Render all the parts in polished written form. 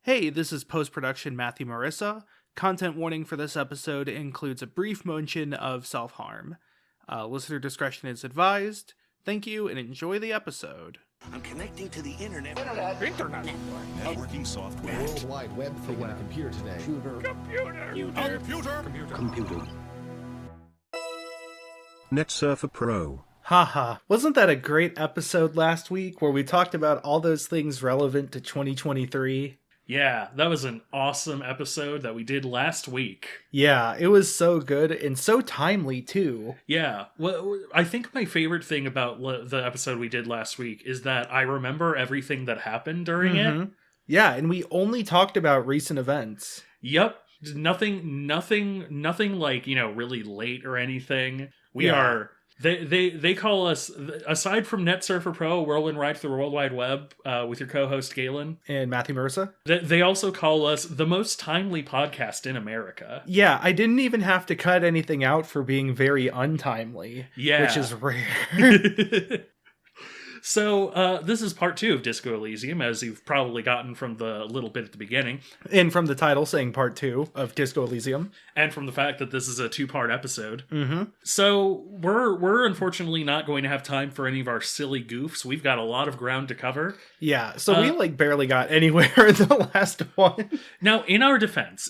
Hey, this is post-production Matthew Marisa. Content warning for this episode includes a brief mention of self-harm. Listener discretion is advised. Thank you and enjoy the episode. I'm connecting to the internet. Internet. Networking software. World Wide Web thing on a computer today. Computer. NetSurfer Pro. Haha, wasn't that a great episode last week where we talked about all those things relevant to 2023? Yeah, that was an awesome episode that we did last week. Yeah, it was so good and so timely too. Yeah, well, I think my favorite thing about the episode we did last week is that I remember everything that happened during it. Yeah, and we only talked about recent events. Yep, nothing like, really late or anything. We are... They call us, aside from NetSurfer Pro, whirling right through the World Wide Web with your co-host Galen. And Matthew Marisa. They also call us the most timely podcast in America. Yeah, I didn't even have to cut anything out for being very untimely. Yeah. Which is rare. So, this is part 2 of Disco Elysium, as you've probably gotten from the little bit at the beginning. And from the title saying part 2 of Disco Elysium. And from the fact that this is a 2-part episode. Mm-hmm. So, we're unfortunately not going to have time for any of our silly goofs. We've got a lot of ground to cover. Yeah, so we barely got anywhere in the last one. Now, in our defense,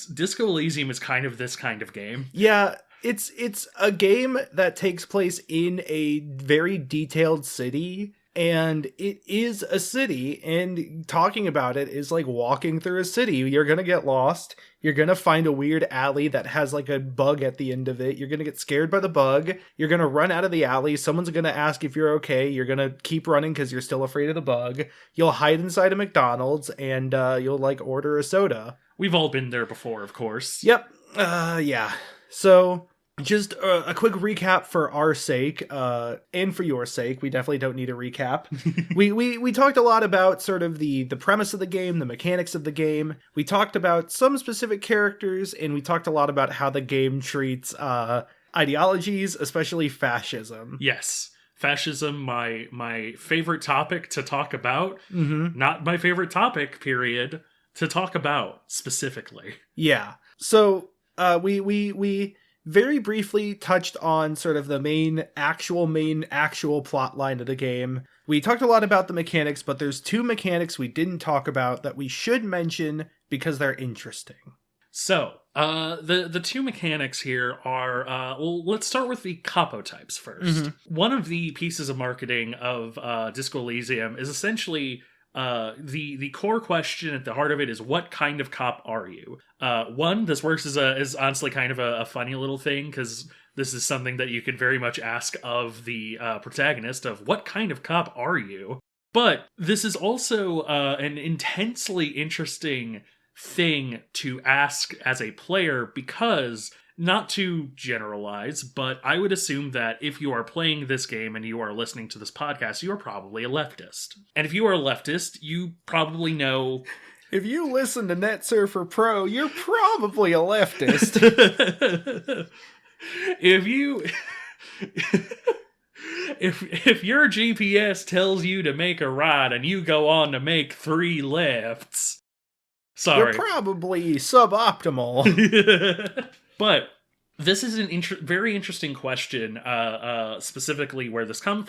Disco Elysium is kind of this kind of game. Yeah, It's a game that takes place in a very detailed city, and it is a city, and talking about it is like walking through a city. You're gonna get lost, you're gonna find a weird alley that has like a bug at the end of it, you're gonna get scared by the bug, you're gonna run out of the alley, someone's gonna ask if you're okay, you're gonna keep running because you're still afraid of the bug, you'll hide inside a McDonald's, and you'll like order a soda. We've all been there before, of course. Yep, yeah. So, just a quick recap for our sake, and for your sake. We definitely don't need a recap. we talked a lot about sort of the premise of the game, the mechanics of the game. We talked about some specific characters, and we talked a lot about how the game treats ideologies, especially fascism. Yes. Fascism, my favorite topic to talk about. Mm-hmm. Not my favorite topic, period, to talk about specifically. Yeah. So, we very briefly touched on sort of the main actual plot line of the game. We talked a lot about the mechanics, but there's 2 mechanics we didn't talk about that we should mention because they're interesting. So, the 2 mechanics here are, well, let's start with the capo types first. Mm-hmm. One of the pieces of marketing of Disco Elysium is essentially... the core question at the heart of it is, what kind of cop are you? This works as honestly kind of a funny little thing, because this is something that you could very much ask of the protagonist of, what kind of cop are you? But this is also an intensely interesting thing to ask as a player, because... Not to generalize, but I would assume that if you are playing this game and you are listening to this podcast, you are probably a leftist. And if you are a leftist, you probably know... If you listen to NetSurfer Pro, you're probably a leftist. If your GPS tells you to make a right and you go on to make 3 lefts... Sorry. You're probably suboptimal. But this is an very interesting question, specifically where this comes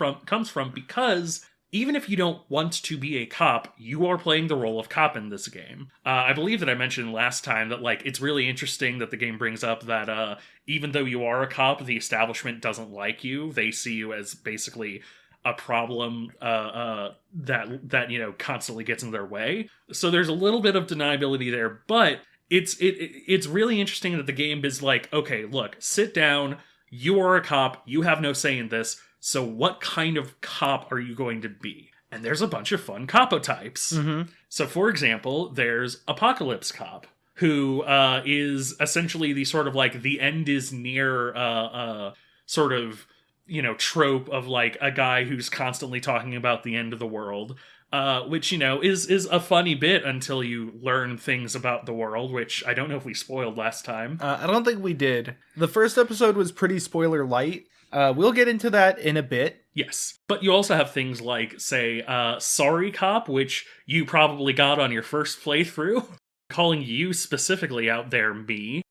from, because even if you don't want to be a cop, you are playing the role of cop in this game. I believe that I mentioned last time that it's really interesting that the game brings up that even though you are a cop, the establishment doesn't like you. They see you as basically a problem that constantly gets in their way. So there's a little bit of deniability there, but it's really interesting that the game is like, okay, look, sit down, you are a cop, you have no say in this, so what kind of cop are you going to be? And there's a bunch of fun capo types. Mm-hmm. So for example, there's Apocalypse Cop, who is essentially the sort of the end is near sort of, trope of a guy who's constantly talking about the end of the world. Which, is a funny bit until you learn things about the world, which I don't know if we spoiled last time. I don't think we did. The first episode was pretty spoiler light, We'll get into that in a bit. Yes. But you also have things like, say, Sorry Cop, which you probably got on your first playthrough, calling you specifically out there, me,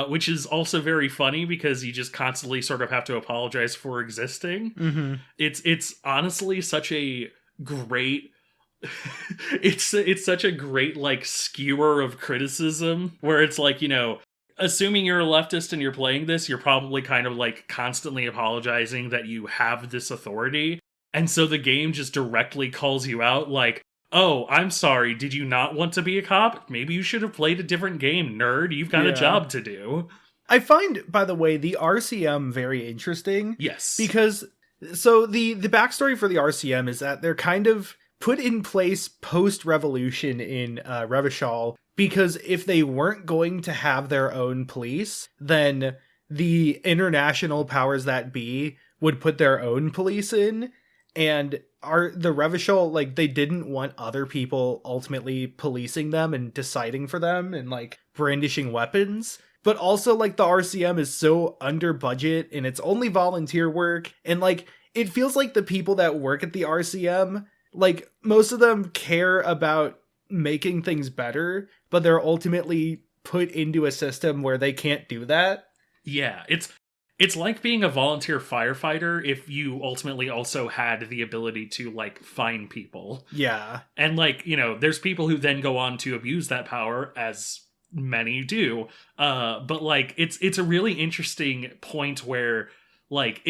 which is also very funny because you just constantly sort of have to apologize for existing. Mm-hmm. It's honestly such a great... it's such a great, like, skewer of criticism, where it's like, assuming you're a leftist and you're playing this, you're probably kind of like constantly apologizing that you have this authority. And so the game just directly calls you out like, oh, I'm sorry, did you not want to be a cop? Maybe you should have played a different game, nerd. You've got a job to do. I find, by the way, the RCM very interesting. Yes. Because, so the backstory for the RCM is that they're kind of put in place post-revolution in Revachol, because if they weren't going to have their own police, then the international powers that be would put their own police in, and the Revachol, like, they didn't want other people ultimately policing them and deciding for them and, like, brandishing weapons. But also, like, the RCM is so under budget and it's only volunteer work, and, like, it feels like the people that work at the RCM, like, most of them care about making things better, but they're ultimately put into a system where they can't do that. Yeah, it's like being a volunteer firefighter if you ultimately also had the ability to, like, fine people. Yeah. And, like, there's people who then go on to abuse that power, as many do. But, like, it's a really interesting point where, like,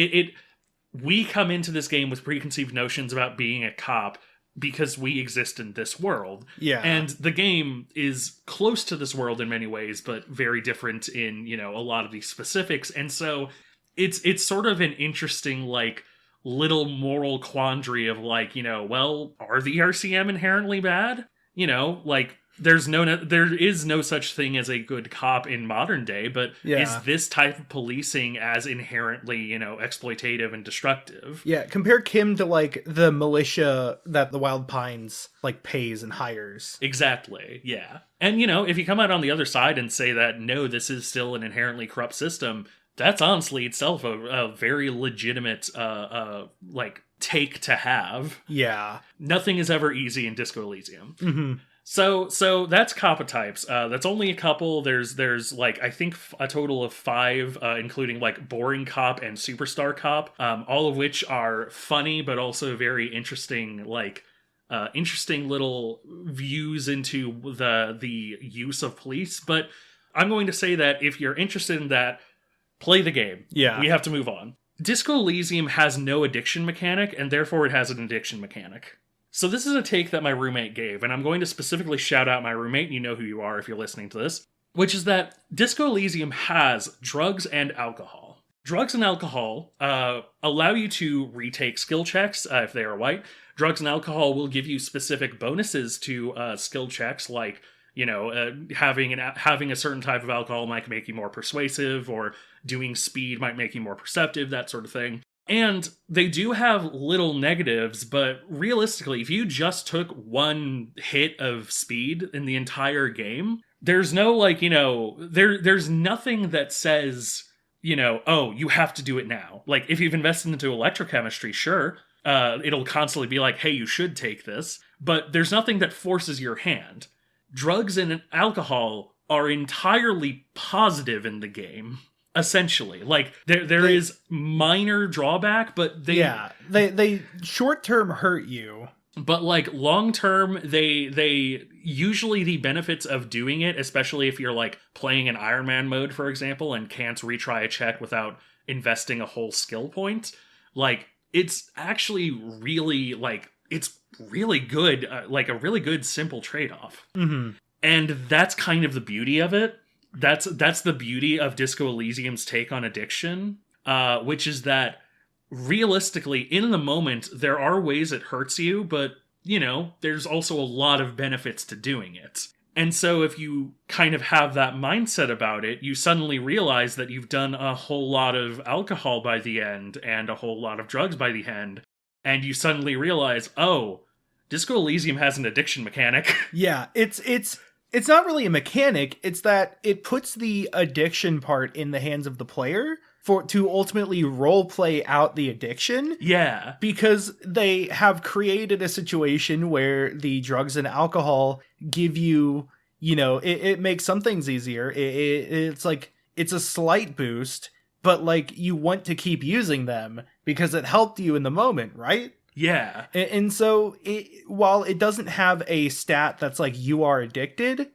we come into this game with preconceived notions about being a cop because we exist in this world. Yeah. And the game is close to this world in many ways, but very different in, a lot of these specifics. And so it's sort of an interesting, like, little moral quandary of, like, well, are the RCM inherently bad? Like, there is no such thing as a good cop in modern day, but is this type of policing as inherently, exploitative and destructive? Yeah, compare Kim to, like, the militia that the Wild Pines, like, pays and hires. Exactly, yeah. And, if you come out on the other side and say that, no, this is still an inherently corrupt system, that's honestly itself a very legitimate, like, take to have. Yeah. Nothing is ever easy in Disco Elysium. Mm-hmm. So that's Copotypes. That's only a couple. There's like, I think a total of 5, including, like, Boring Cop and Superstar Cop, all of which are funny, but also very interesting, like, interesting little views into the use of police. But I'm going to say that if you're interested in that, play the game. Yeah. We have to move on. Disco Elysium has no addiction mechanic, and therefore it has an addiction mechanic. So this is a take that my roommate gave, and I'm going to specifically shout out my roommate, you know who you are if you're listening to this, which is that Disco Elysium has drugs and alcohol. Drugs and alcohol allow you to retake skill checks if they are white. Drugs and alcohol will give you specific bonuses to skill checks, like, having a certain type of alcohol might make you more persuasive, or doing speed might make you more perceptive, that sort of thing. And they do have little negatives, but realistically, if you just took one hit of speed in the entire game, there's no, like, there's nothing that says, oh, you have to do it now. Like, if you've invested into electrochemistry, sure, it'll constantly be like, hey, you should take this, but there's nothing that forces your hand. Drugs and alcohol are entirely positive in the game. Essentially, like, there is minor drawback, but they short term hurt you, but, like, long term, they usually the benefits of doing it, especially if you're, like, playing in Iron Man mode, for example, and can't retry a check without investing a whole skill point. Like, it's actually really, like, it's really good, like a really good simple trade off, and that's kind of the beauty of it. That's the beauty of Disco Elysium's take on addiction, which is that realistically, in the moment, there are ways it hurts you, but, there's also a lot of benefits to doing it. And so if you kind of have that mindset about it, you suddenly realize that you've done a whole lot of alcohol by the end and a whole lot of drugs by the end, and you suddenly realize, oh, Disco Elysium has an addiction mechanic. Yeah, it's not really a mechanic, it's that it puts the addiction part in the hands of the player, to ultimately role play out the addiction. Yeah. Because they have created a situation where the drugs and alcohol give you, it makes some things easier. It's like, it's a slight boost, but like you want to keep using them because it helped you in the moment, right? Yeah. And so while it doesn't have a stat that's like you are addicted,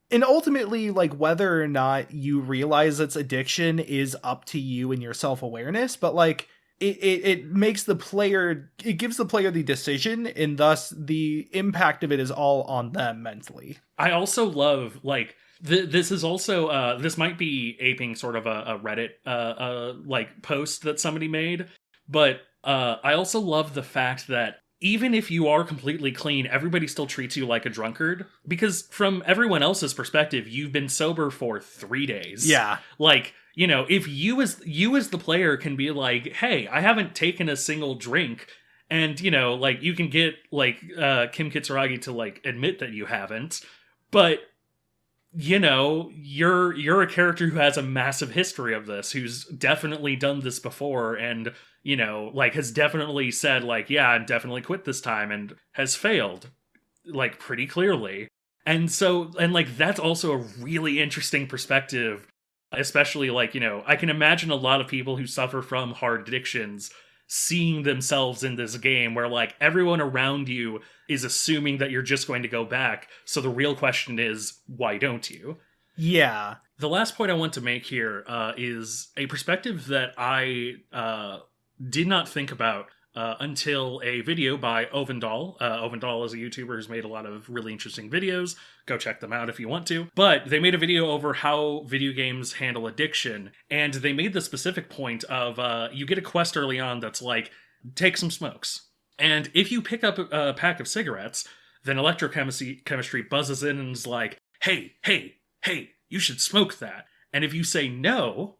and ultimately, like, whether or not you realize it's addiction is up to you and your self-awareness, but like it makes the player, it gives the player the decision, and thus the impact of it is all on them mentally. I also love, like, this is also this might be aping sort of a Reddit like post that somebody made, but I also love the fact that even if you are completely clean, everybody still treats you like a drunkard, because from everyone else's perspective, you've been sober for 3 days. Yeah. Like, if you as the player can be like, hey, I haven't taken a single drink, and like, you can get like Kim Kitsuragi to like admit that you haven't, but you're a character who has a massive history of this, who's definitely done this before, and like, has definitely said, like, yeah, I definitely quit this time, and has failed, like, pretty clearly. And so, and like, that's also a really interesting perspective, especially like, I can imagine a lot of people who suffer from hard addictions seeing themselves in this game where like everyone around you is assuming that you're just going to go back. So the real question is, why don't you? Yeah. The last point I want to make here is a perspective that I did not think about until a video by Ovendal. Ovendal is a YouTuber who's made a lot of really interesting videos. Go check them out if you want to. But they made a video over how video games handle addiction. And they made the specific point of you get a quest early on that's like, take some smokes. And if you pick up a pack of cigarettes, then electrochemistry buzzes in and is like, hey, you should smoke that. And if you say no,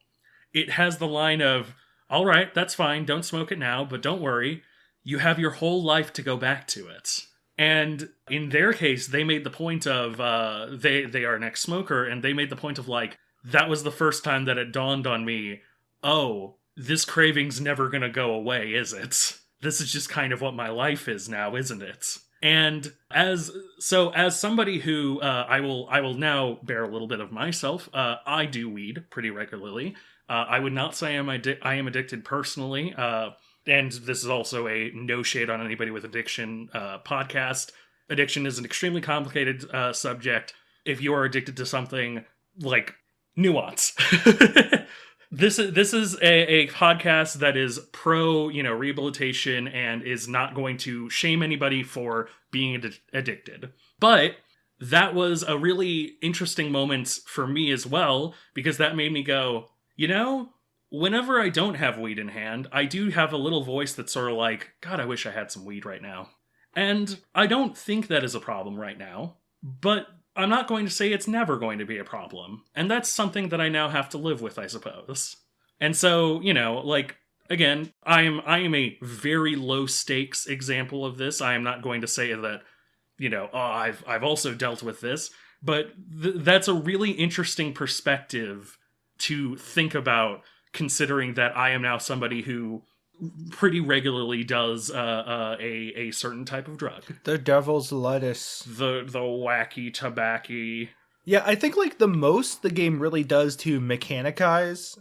it has the line of, all right, that's fine, don't smoke it now, but don't worry, you have your whole life to go back to it. And in their case, they made the point of, they are an ex-smoker, and they made the point of like, that was the first time that it dawned on me, oh, this craving's never gonna go away, is it? This is just kind of what my life is now, isn't it? And as somebody who, I will now bear a little bit of myself, I do weed pretty regularly. I would not say I am addicted personally, and this is also a no shade on anybody with addiction podcast. Addiction is an extremely complicated subject. If you are addicted to something, like, nuance. This is a podcast that is pro, rehabilitation, and is not going to shame anybody for being addicted. But that was a really interesting moment for me as well, because that made me go, whenever I don't have weed in hand, I do have a little voice that's sort of like, God, I wish I had some weed right now. And I don't think that is a problem right now, but I'm not going to say it's never going to be a problem. And that's something that I now have to live with, I suppose. And so, like, again, I am a very low stakes example of this. I am not going to say that, I've also dealt with this, but that's a really interesting perspective to think about, considering that I am now somebody who pretty regularly does a certain type of drug. The devil's lettuce. The wacky tobacco. Yeah, I think like the most the game really does to mechanize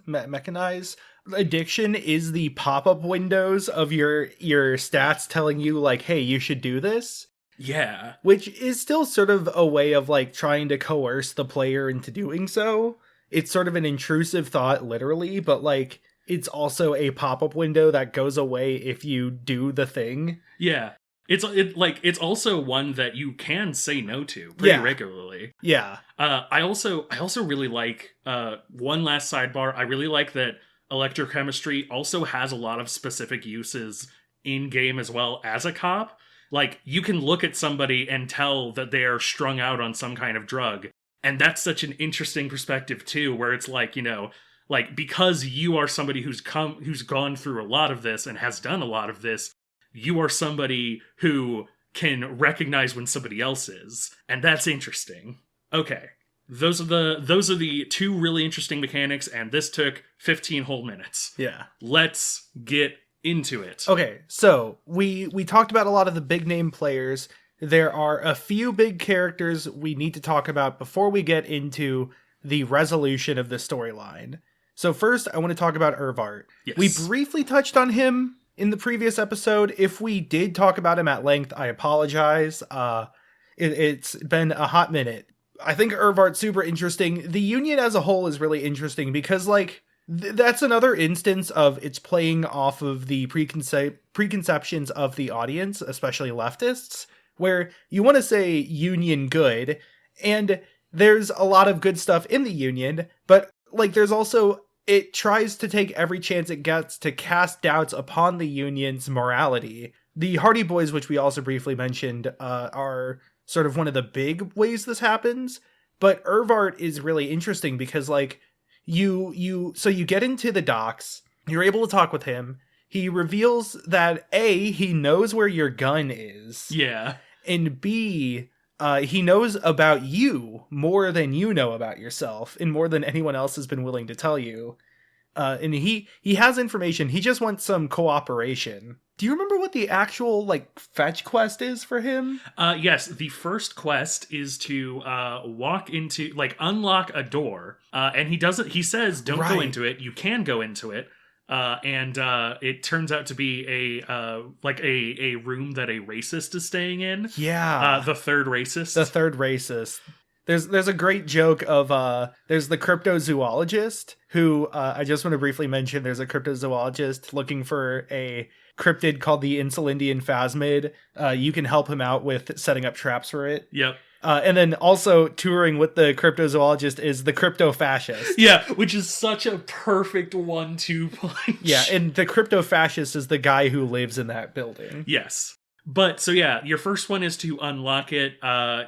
addiction is the pop-up windows of your stats telling you like, hey, you should do this. Yeah. Which is still sort of a way of like trying to coerce the player into doing so. It's sort of an intrusive thought, literally, but like it's also a pop-up window that goes away if you do the thing. Yeah. It's also one that you can say no to pretty regularly. Yeah. I also really like one last sidebar. I really like that electrochemistry also has a lot of specific uses in game as well as a cop. Like, you can look at somebody and tell that they are strung out on some kind of drug. And that's such an interesting perspective too, where it's like, like, because you are somebody who's gone through a lot of this and has done a lot of this, you are somebody who can recognize when somebody else is. And that's interesting. Okay. those are the two really interesting mechanics, and this took 15 whole minutes. Yeah. Let's get into it. Okay, so we talked about a lot of the big name players. There are a few big characters we need to talk about before we get into the resolution of the storyline. So first, I want to talk about Irvart. Yes. We briefly touched on him in the previous episode. If we did talk about him at length, I apologize. It's been a hot minute. I think Irvart's super interesting. The Union as a whole is really interesting because, like, that's another instance of it's playing off of the preconceptions of the audience, especially leftists, where you want to say Union good, and there's a lot of good stuff in the Union, but, like, there's also... It tries to take every chance it gets to cast doubts upon the Union's morality. The Hardy Boys, which we also briefly mentioned, are sort of one of the big ways this happens. But Irvart is really interesting because, like, you get into the docks, you're able to talk with him. He reveals that A, he knows where your gun is. Yeah. And B, he knows about you more than you know about yourself, and more than anyone else has been willing to tell you. And he has information. He just wants some cooperation. Do you remember what the actual, like, fetch quest is for him? Yes, the first quest is to walk into, like, unlock a door. And he says, don't go into it. You can go into it. And it turns out to be a room that a racist is staying in. Yeah. The third racist. The third racist. There's a great joke of there's the cryptozoologist who I just want to briefly mention. There's a cryptozoologist looking for a cryptid called the Insulindian phasmid. You can help him out with setting up traps for it. Yep. And then also touring with the cryptozoologist is the crypto-fascist. Yeah, which is such a perfect 1-2 punch. Yeah, and the crypto-fascist is the guy who lives in that building. Yes. But, so yeah, your first one is to unlock it.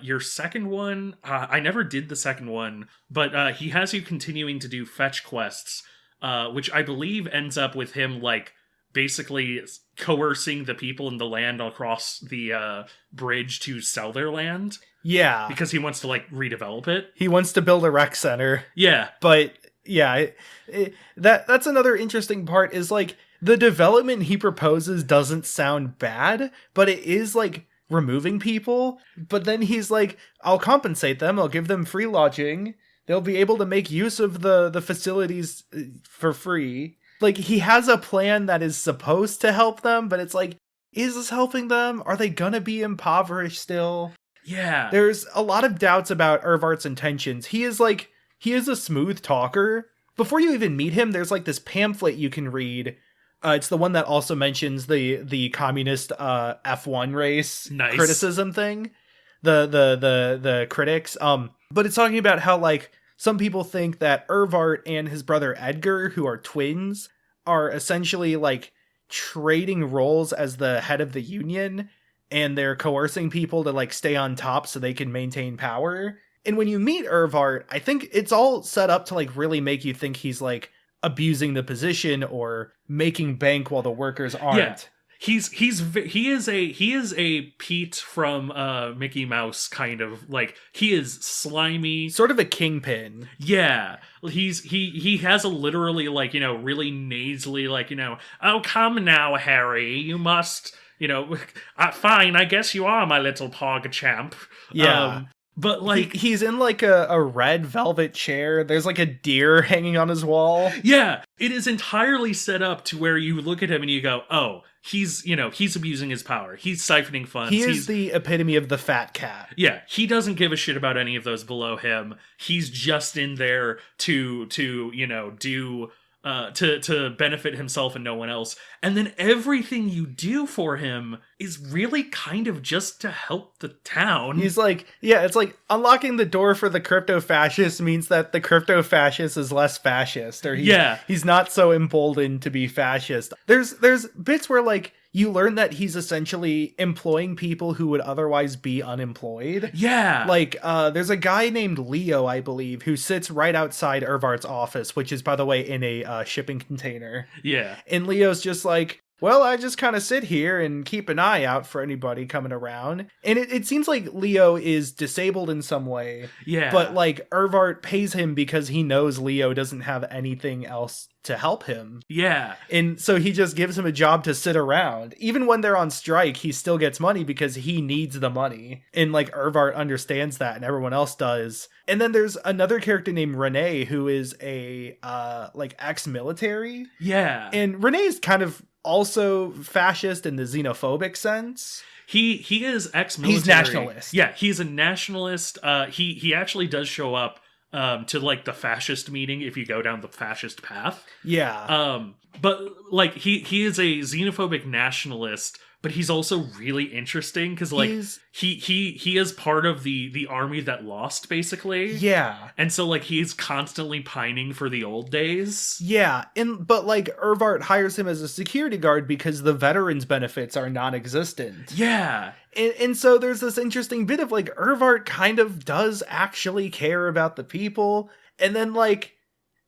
Your second one, I never did the second one, but he has you continuing to do fetch quests, which I believe ends up with him, like, basically coercing the people in the land across the bridge to sell their land. Yeah. Because he wants to, like, redevelop it. He wants to build a rec center. Yeah. But, yeah, that's another interesting part is, like, the development he proposes doesn't sound bad, but it is, like, removing people. But then he's like, I'll compensate them. I'll give them free lodging. They'll be able to make use of the facilities for free. Like, he has a plan that is supposed to help them, but it's like, is this helping them? Are they gonna be impoverished still? Yeah. There's a lot of doubts about Irvart's intentions. He is a smooth talker. Before you even meet him, there's, like, this pamphlet you can read. It's the one that also mentions the communist F1 race criticism thing. The critics. But it's talking about how, like, some people think that Irvart and his brother Edgar, who are twins, are essentially, like, trading roles as the head of the Union, and they're coercing people to, like, stay on top so they can maintain power. And when you meet Irvart, I think it's all set up to, like, really make you think he's, like, abusing the position or making bank while the workers aren't. Yeah. He is a Pete from Mickey Mouse kind of, like, he is slimy, sort of a kingpin. Yeah, he has a literally, like, you know, really nasally, like, you know, oh come now Harry, you must, you know, fine, I guess you are my little pog champ. Yeah. But, like... He's in, like, a red velvet chair. There's, like, a deer hanging on his wall. Yeah, it is entirely set up to where you look at him and you go, oh, he's abusing his power. He's siphoning funds. He's the epitome of the fat cat. Yeah, he doesn't give a shit about any of those below him. He's just in there to you know, do... to benefit himself and no one else. And then everything you do for him is really kind of just to help the town. He's like, yeah, it's like unlocking the door for the crypto-fascist means that the crypto-fascist is less fascist, or he's not so emboldened to be fascist. There's bits where, like, you learn that he's essentially employing people who would otherwise be unemployed. Yeah. Like, there's a guy named Leo, I believe, who sits right outside Irvart's office, which is, by the way, in a shipping container. Yeah. And Leo's just like, well, I just kind of sit here and keep an eye out for anybody coming around. And it seems like Leo is disabled in some way. Yeah. But like Irvart pays him because he knows Leo doesn't have anything else to help him. Yeah. And so he just gives him a job to sit around. Even when they're on strike, he still gets money because he needs the money. And like Irvart understands that and everyone else does. And then there's another character named Renee who is a like ex-military. Yeah. And Renee's kind of also fascist in the xenophobic sense. He is ex-military. He's nationalist. Yeah, he's a nationalist. He actually does show up to like the fascist meeting if you go down the fascist path. Yeah. But like he is a xenophobic nationalist, but he's also really interesting because like he is part of the army that lost, basically. Yeah. And so like he's constantly pining for the old days. Yeah, but like Irvart hires him as a security guard because the veterans benefits are non-existent. Yeah. And so there's this interesting bit of like Irvart kind of does actually care about the people. And then like,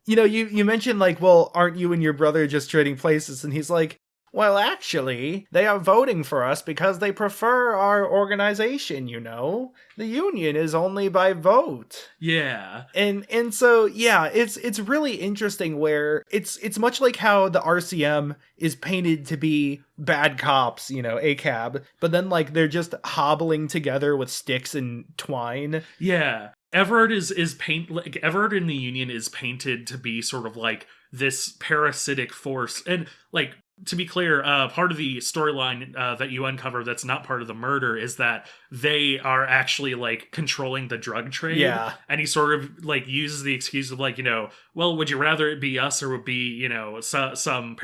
you know, you mentioned like, well, aren't you and your brother just trading places? And he's like, well, actually, they are voting for us because they prefer our organization, you know? The union is only by vote. Yeah. And so, yeah, it's really interesting where it's much like how the RCM is painted to be bad cops, you know, ACAB, but then, like, they're just hobbling together with sticks and twine. Yeah. Everard Everard in the Union is painted to be sort of like this parasitic force. And, like, to be clear, part of the storyline that you uncover that's not part of the murder is that they are actually, like, controlling the drug trade. Yeah. And he sort of, like, uses the excuse of, like, you know, well, would you rather it be us or would be, you know, some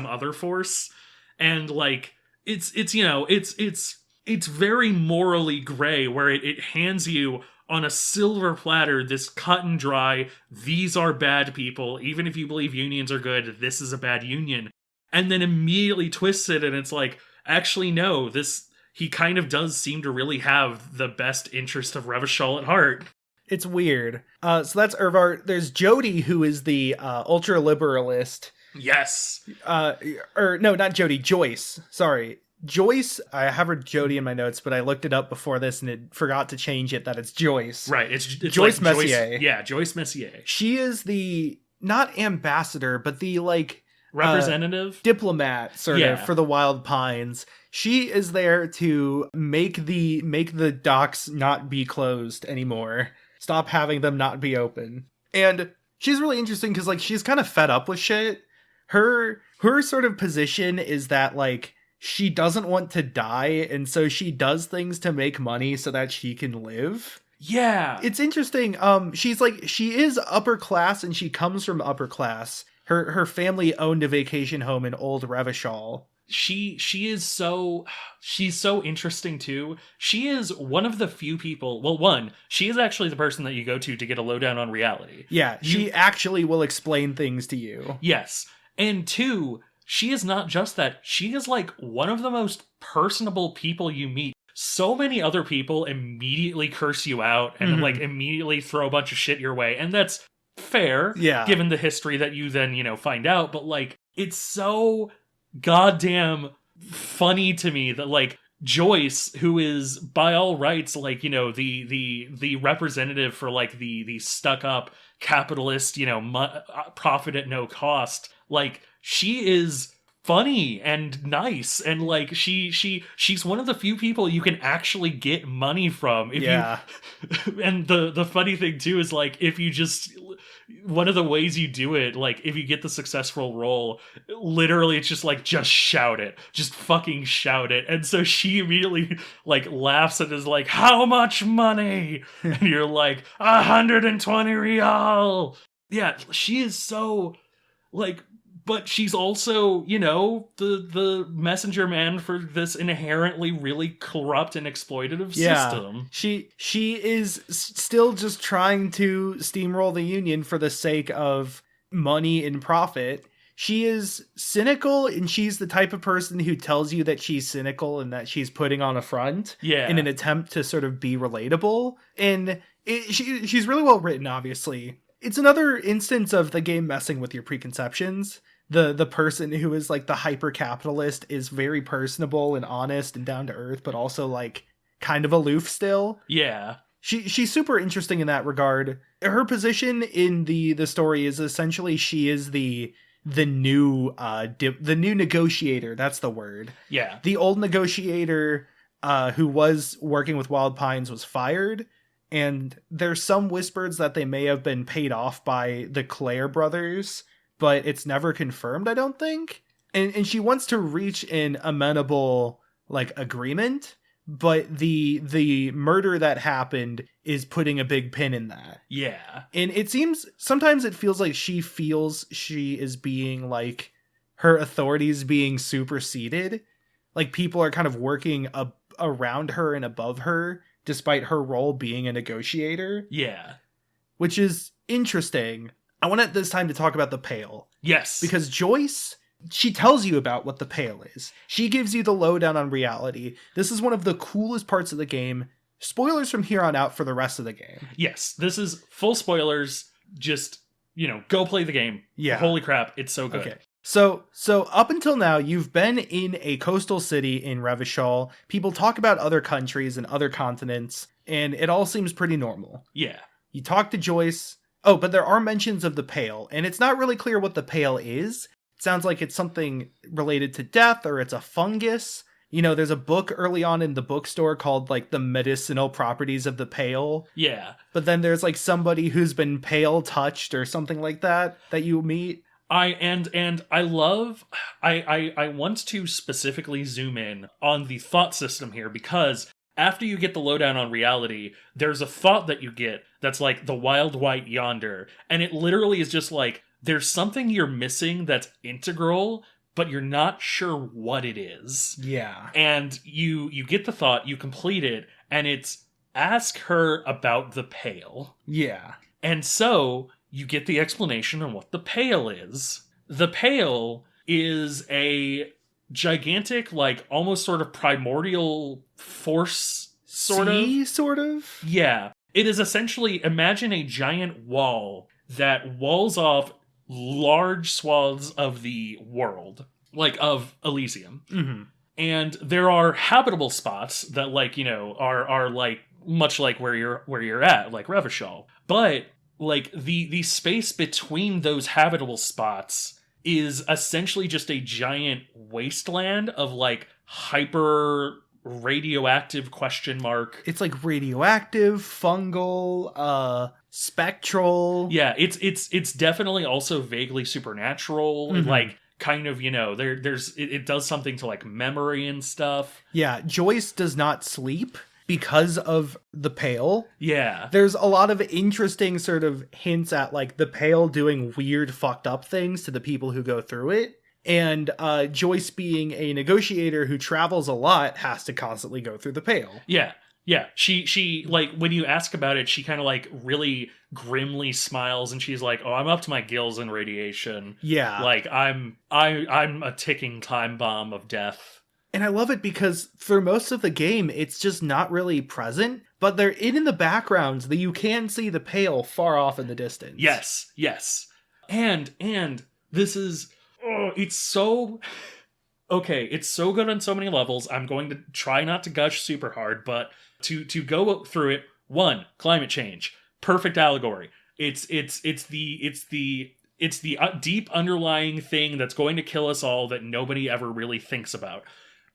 other force? And, like, it's you know, it's very morally gray where it hands you on a silver platter this cut and dry, these are bad people, even if you believe unions are good, this is a bad union. And then immediately twists it, and it's like, actually, no, he kind of does seem to really have the best interest of Revachol at heart. It's weird. So that's Irvart. There's Jody, who is the ultra-liberalist. Yes. Or no, not Jody, Joyce. Sorry. Joyce, I have her Jody in my notes, but I looked it up before this and it forgot to change it that it's Joyce. Right, it's Joyce like Messier. Joyce Messier. She is the, not ambassador, but the, like, representative? Diplomat, sort of, for the Wild Pines. She is there to make the docks not be closed anymore. Stop having them not be open. And she's really interesting because, like, she's kind of fed up with shit. Her sort of position is that, like, she doesn't want to die, and so she does things to make money so that she can live. Yeah. It's interesting. She's like, she is upper class and she comes from upper class. Her family owned a vacation home in Old Revachol. She's so interesting too. She is one of the few people, well, one, she is actually the person that you go to get a lowdown on reality. Yeah, she actually will explain things to you. Yes. And two, she is not just that. She is like one of the most personable people you meet. So many other people immediately curse you out and like immediately throw a bunch of shit your way. And that's fair, given the history that you then, you know, find out. But like, it's so goddamn funny to me that like Joyce, who is by all rights, like, you know, the representative for like the stuck up capitalist, you know, profit at no cost, like, she is funny and nice, and like she's one of the few people you can actually get money from if you and the funny thing too is like, if you just, one of the ways you do it, like if you get the successful role, literally it's just like, just shout it, just fucking shout it. And so she immediately like laughs and is like, how much money? And you're like, 120 real. Yeah, she is so like, but she's also, you know, the messenger man for this inherently really corrupt and exploitative system. She is still just trying to steamroll the union for the sake of money and profit. She is cynical, and she's the type of person who tells you that she's cynical and that she's putting on a front in an attempt to sort of be relatable. And she's really well written, obviously. It's another instance of the game messing with your preconceptions, the person who is like the hyper capitalist is very personable and honest and down to earth, but also like kind of aloof still. Yeah. She's super interesting in that regard. Her position in the story is essentially she is the new negotiator. That's the word. Yeah. The old negotiator who was working with Wild Pines was fired, and there's some whispers that they may have been paid off by the Clare brothers, but it's never confirmed, I don't think. And she wants to reach an amenable like agreement, but the murder that happened is putting a big pin in that. Yeah. And it seems sometimes it feels like she feels she is being like her authorities being superseded. Like people are kind of working around her and above her, despite her role being a negotiator. Yeah. Which is interesting. I want at this time to talk about the Pale. Yes. Because Joyce, she tells you about what the Pale is. She gives you the lowdown on reality. This is one of the coolest parts of the game. Spoilers from here on out for the rest of the game. Yes, this is full spoilers. Just, go play the game. Yeah. Holy crap, it's so good. Okay. So up until now, you've been in a coastal city in Revachol. People talk about other countries and other continents, and it all seems pretty normal. Yeah. You talk to Joyce. Oh, but there are mentions of the Pale, and it's not really clear what the Pale is. It sounds like it's something related to death, or it's a fungus. There's a book early on in the bookstore called, like, The Medicinal Properties of the Pale. Yeah. But then there's, like, somebody who's been pale touched or something like that you meet. I want to specifically zoom in on the thought system here, because after you get the lowdown on reality, there's a thought that you get that's like the wild white yonder, and it literally is just like, there's something you're missing that's integral, but you're not sure what it is. Yeah. And you get the thought, you complete it, and it's ask her about the Pale. Yeah. And so you get the explanation on what the Pale is. The Pale is a gigantic, like, almost sort of primordial force, sort of? Yeah. It is essentially, imagine a giant wall that walls off large swaths of the world, like of Elysium. Mm-hmm. And there are habitable spots that, like, are like much like where you're at, like Revachol. But like the space between those habitable spots is essentially just a giant wasteland of like hyper radioactive ? It's like radioactive, fungal, spectral. Yeah, it's definitely also vaguely supernatural. Mm-hmm. Like, kind of, it does something to like memory and stuff. Yeah, Joyce does not sleep because of the Pale. Yeah. There's a lot of interesting sort of hints at like the Pale doing weird fucked up things to the people who go through it. And Joyce, being a negotiator who travels a lot, has to constantly go through the Pale. Yeah. Yeah. She like, when you ask about it, she kind of like really grimly smiles, and she's like, "Oh, I'm up to my gills in radiation. Yeah. Like I'm a ticking time bomb of death." And I love it because for most of the game, it's just not really present, but they're in the background that you can see the Pale far off in the distance. Yes. Yes. And this is, it's so, okay, it's so good on so many levels. I'm going to try not to gush super hard, but to go through it, one, climate change, perfect allegory. It's the deep underlying thing that's going to kill us all that nobody ever really thinks about.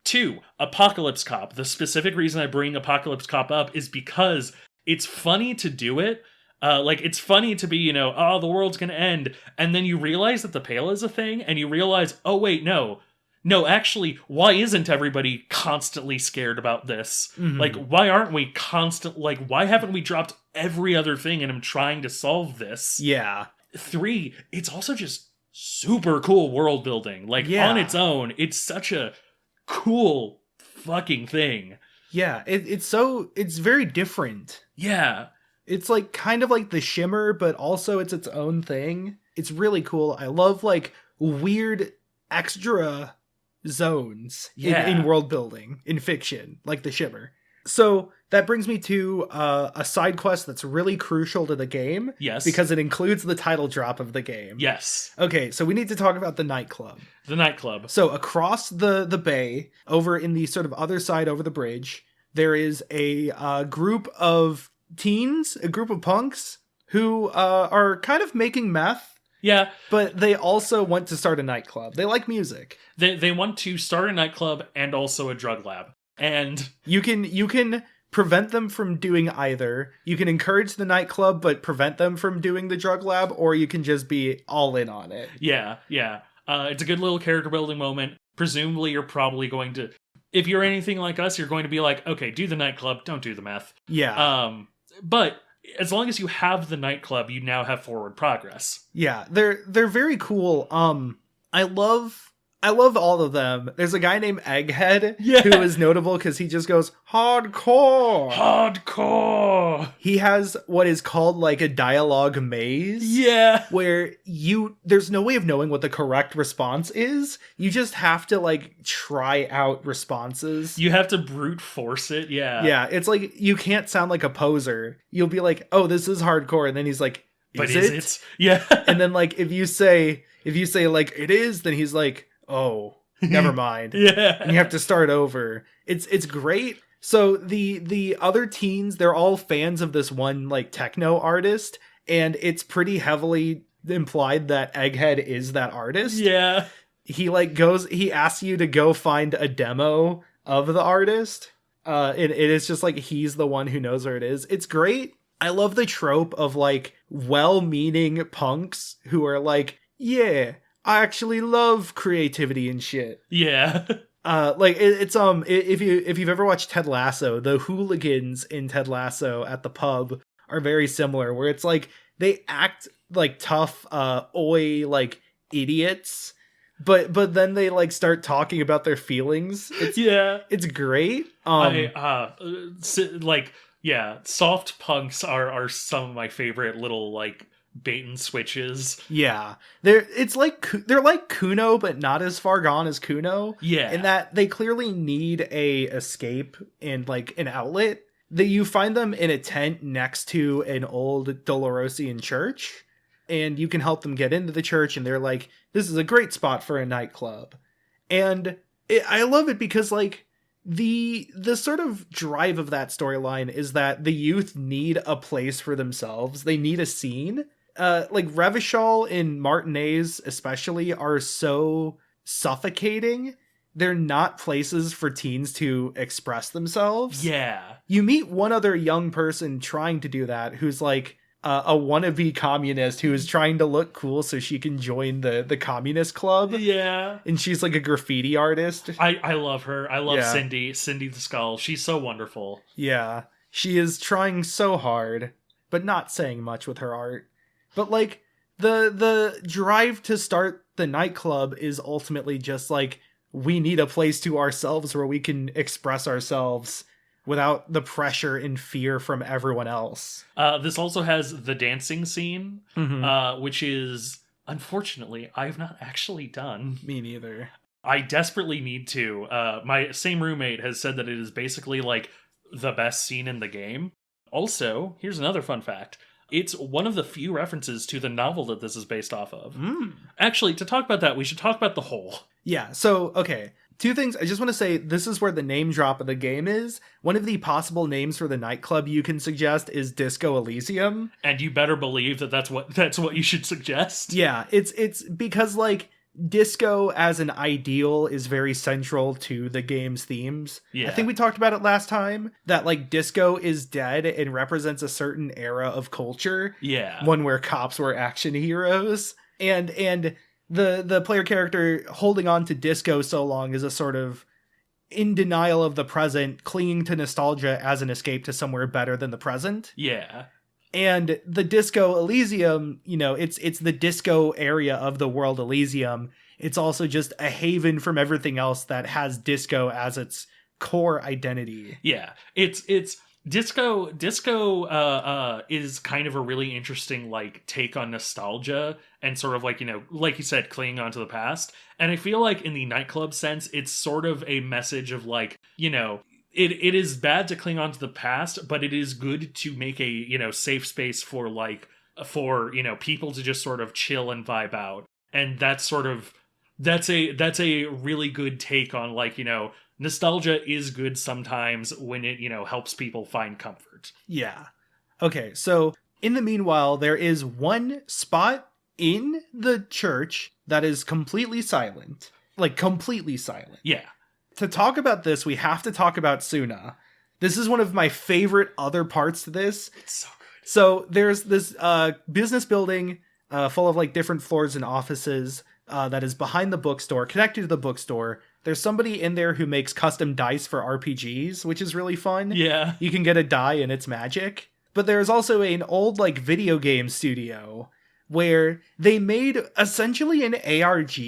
2, Apocalypse Cop. The specific reason I bring Apocalypse Cop up is because it's funny to do it. Like, it's funny to be, oh, the world's gonna end. And then you realize that the Pale is a thing, and you realize, oh, wait, no, actually, why isn't everybody constantly scared about this? Mm-hmm. Like, why aren't we why haven't we dropped every other thing and I'm trying to solve this? Yeah. 3, it's also just super cool world building. Like, on its own, it's such a cool fucking thing. Yeah, it's very different. Yeah. It's like kind of like The Shimmer, but also it's its own thing. It's really cool. I love like weird extra zones in world building in fiction, like The Shimmer. So that brings me to a side quest that's really crucial to the game. Yes. Because it includes the title drop of the game. Yes. Okay, so we need to talk about the nightclub. The nightclub. So across the bay, over in the sort of other side over the bridge, there is a group of teens, a group of punks, who are kind of making meth. Yeah. But they also want to start a nightclub. They like music. They want to start a nightclub and also a drug lab. And you can prevent them from doing either. You can encourage the nightclub but prevent them from doing the drug lab, or you can just be all in on it. Yeah. It's a good little character building moment. Presumably you're probably going to, if you're anything like us, you're going to be like, okay, do the nightclub, don't do the meth. Yeah. But as long as you have the nightclub, you now have forward progress. Yeah, they're very cool. I love all of them. There's a guy named Egghead who is notable because he just goes, hardcore! Hardcore! He has what is called like a dialogue maze. Yeah! Where there's no way of knowing what the correct response is. You just have to like try out responses. You have to brute force it, yeah. Yeah, it's like you can't sound like a poser. You'll be like, oh, this is hardcore. And then he's like, But is it? Yeah. And then like if you say like it is, then he's like, oh, never mind. Yeah. And you have to start over. It's great. So the other teens, they're all fans of this one like techno artist, and it's pretty heavily implied that Egghead is that artist. Yeah. He asks you to go find a demo of the artist. It is just like he's the one who knows where it is. It's great. I love the trope of like well-meaning punks who are like, yeah, I actually love creativity and shit. Yeah. If you've ever watched Ted Lasso, the hooligans in Ted Lasso at the pub are very similar, where it's like they act like tough, like idiots, but then they like start talking about their feelings. It's great. Soft punks are some of my favorite little like bait and switches. Yeah. They're like Kuno, but not as far gone as Kuno. Yeah. In that they clearly need a escape and like an outlet. That you find them in a tent next to an old Dolorosian church, and you can help them get into the church, and they're like, this is a great spot for a nightclub. And I love it because like the sort of drive of that storyline is that the youth need a place for themselves. They need a scene. Like Revachol and Martinez especially are so suffocating. They're not places for teens to express themselves. Yeah. You meet one other young person trying to do that who's like a wannabe communist who is trying to look cool so she can join the communist club. Yeah. And she's like a graffiti artist. I love her. I love Cindy the Skull. She's so wonderful. Yeah. She is trying so hard, but not saying much with her art. But like the drive to start the nightclub is ultimately just like, we need a place to ourselves where we can express ourselves without the pressure and fear from everyone else. This also has the dancing scene, which is, unfortunately, I have not actually done. Me neither. I desperately need to. My same roommate has said that it is basically like the best scene in the game. Also, here's another fun fact. It's one of the few references to the novel that this is based off of. Actually, to talk about that, we should talk about the hole. Yeah, so, okay. Two things. I just want to say this is where the name drop of the game is. One of the possible names for the nightclub you can suggest is Disco Elysium. And you better believe that that's what you should suggest. Yeah, it's because, like, disco as an ideal is very central to the game's themes. Yeah. I think we talked about it last time, that like disco is dead and represents a certain era of culture. Yeah. One where cops were action heroes. And the player character holding on to disco so long is a sort of in denial of the present, clinging to nostalgia as an escape to somewhere better than the present. Yeah. And the Disco Elysium, you know, it's the disco area of the world Elysium. It's also just a haven from everything else that has disco as its core identity. Yeah. It's disco is kind of a really interesting like take on nostalgia and sort of like, you know, like you said, clinging onto the past. And I feel like in the nightclub sense, it's sort of a message of like, you know, it is bad to cling on to the past, but it is good to make a, you know, safe space for like, for, you know, people to just sort of chill and vibe out. And that's a really good take on, like, you know, nostalgia is good sometimes when it, you know, helps people find comfort. Yeah. Okay, so in the meanwhile, there is one spot in the church that is completely silent. Like, completely silent. Yeah. To talk about this, we have to talk about Suna. This is one of my favorite other parts to this. It's so good. So there's this business building full of like different floors and offices that is behind the bookstore, connected to the bookstore. There's somebody in there who makes custom dice for RPGs, which is really fun. Yeah. You can get a die and it's magic. But there's also an old like video game studio where they made essentially an ARG,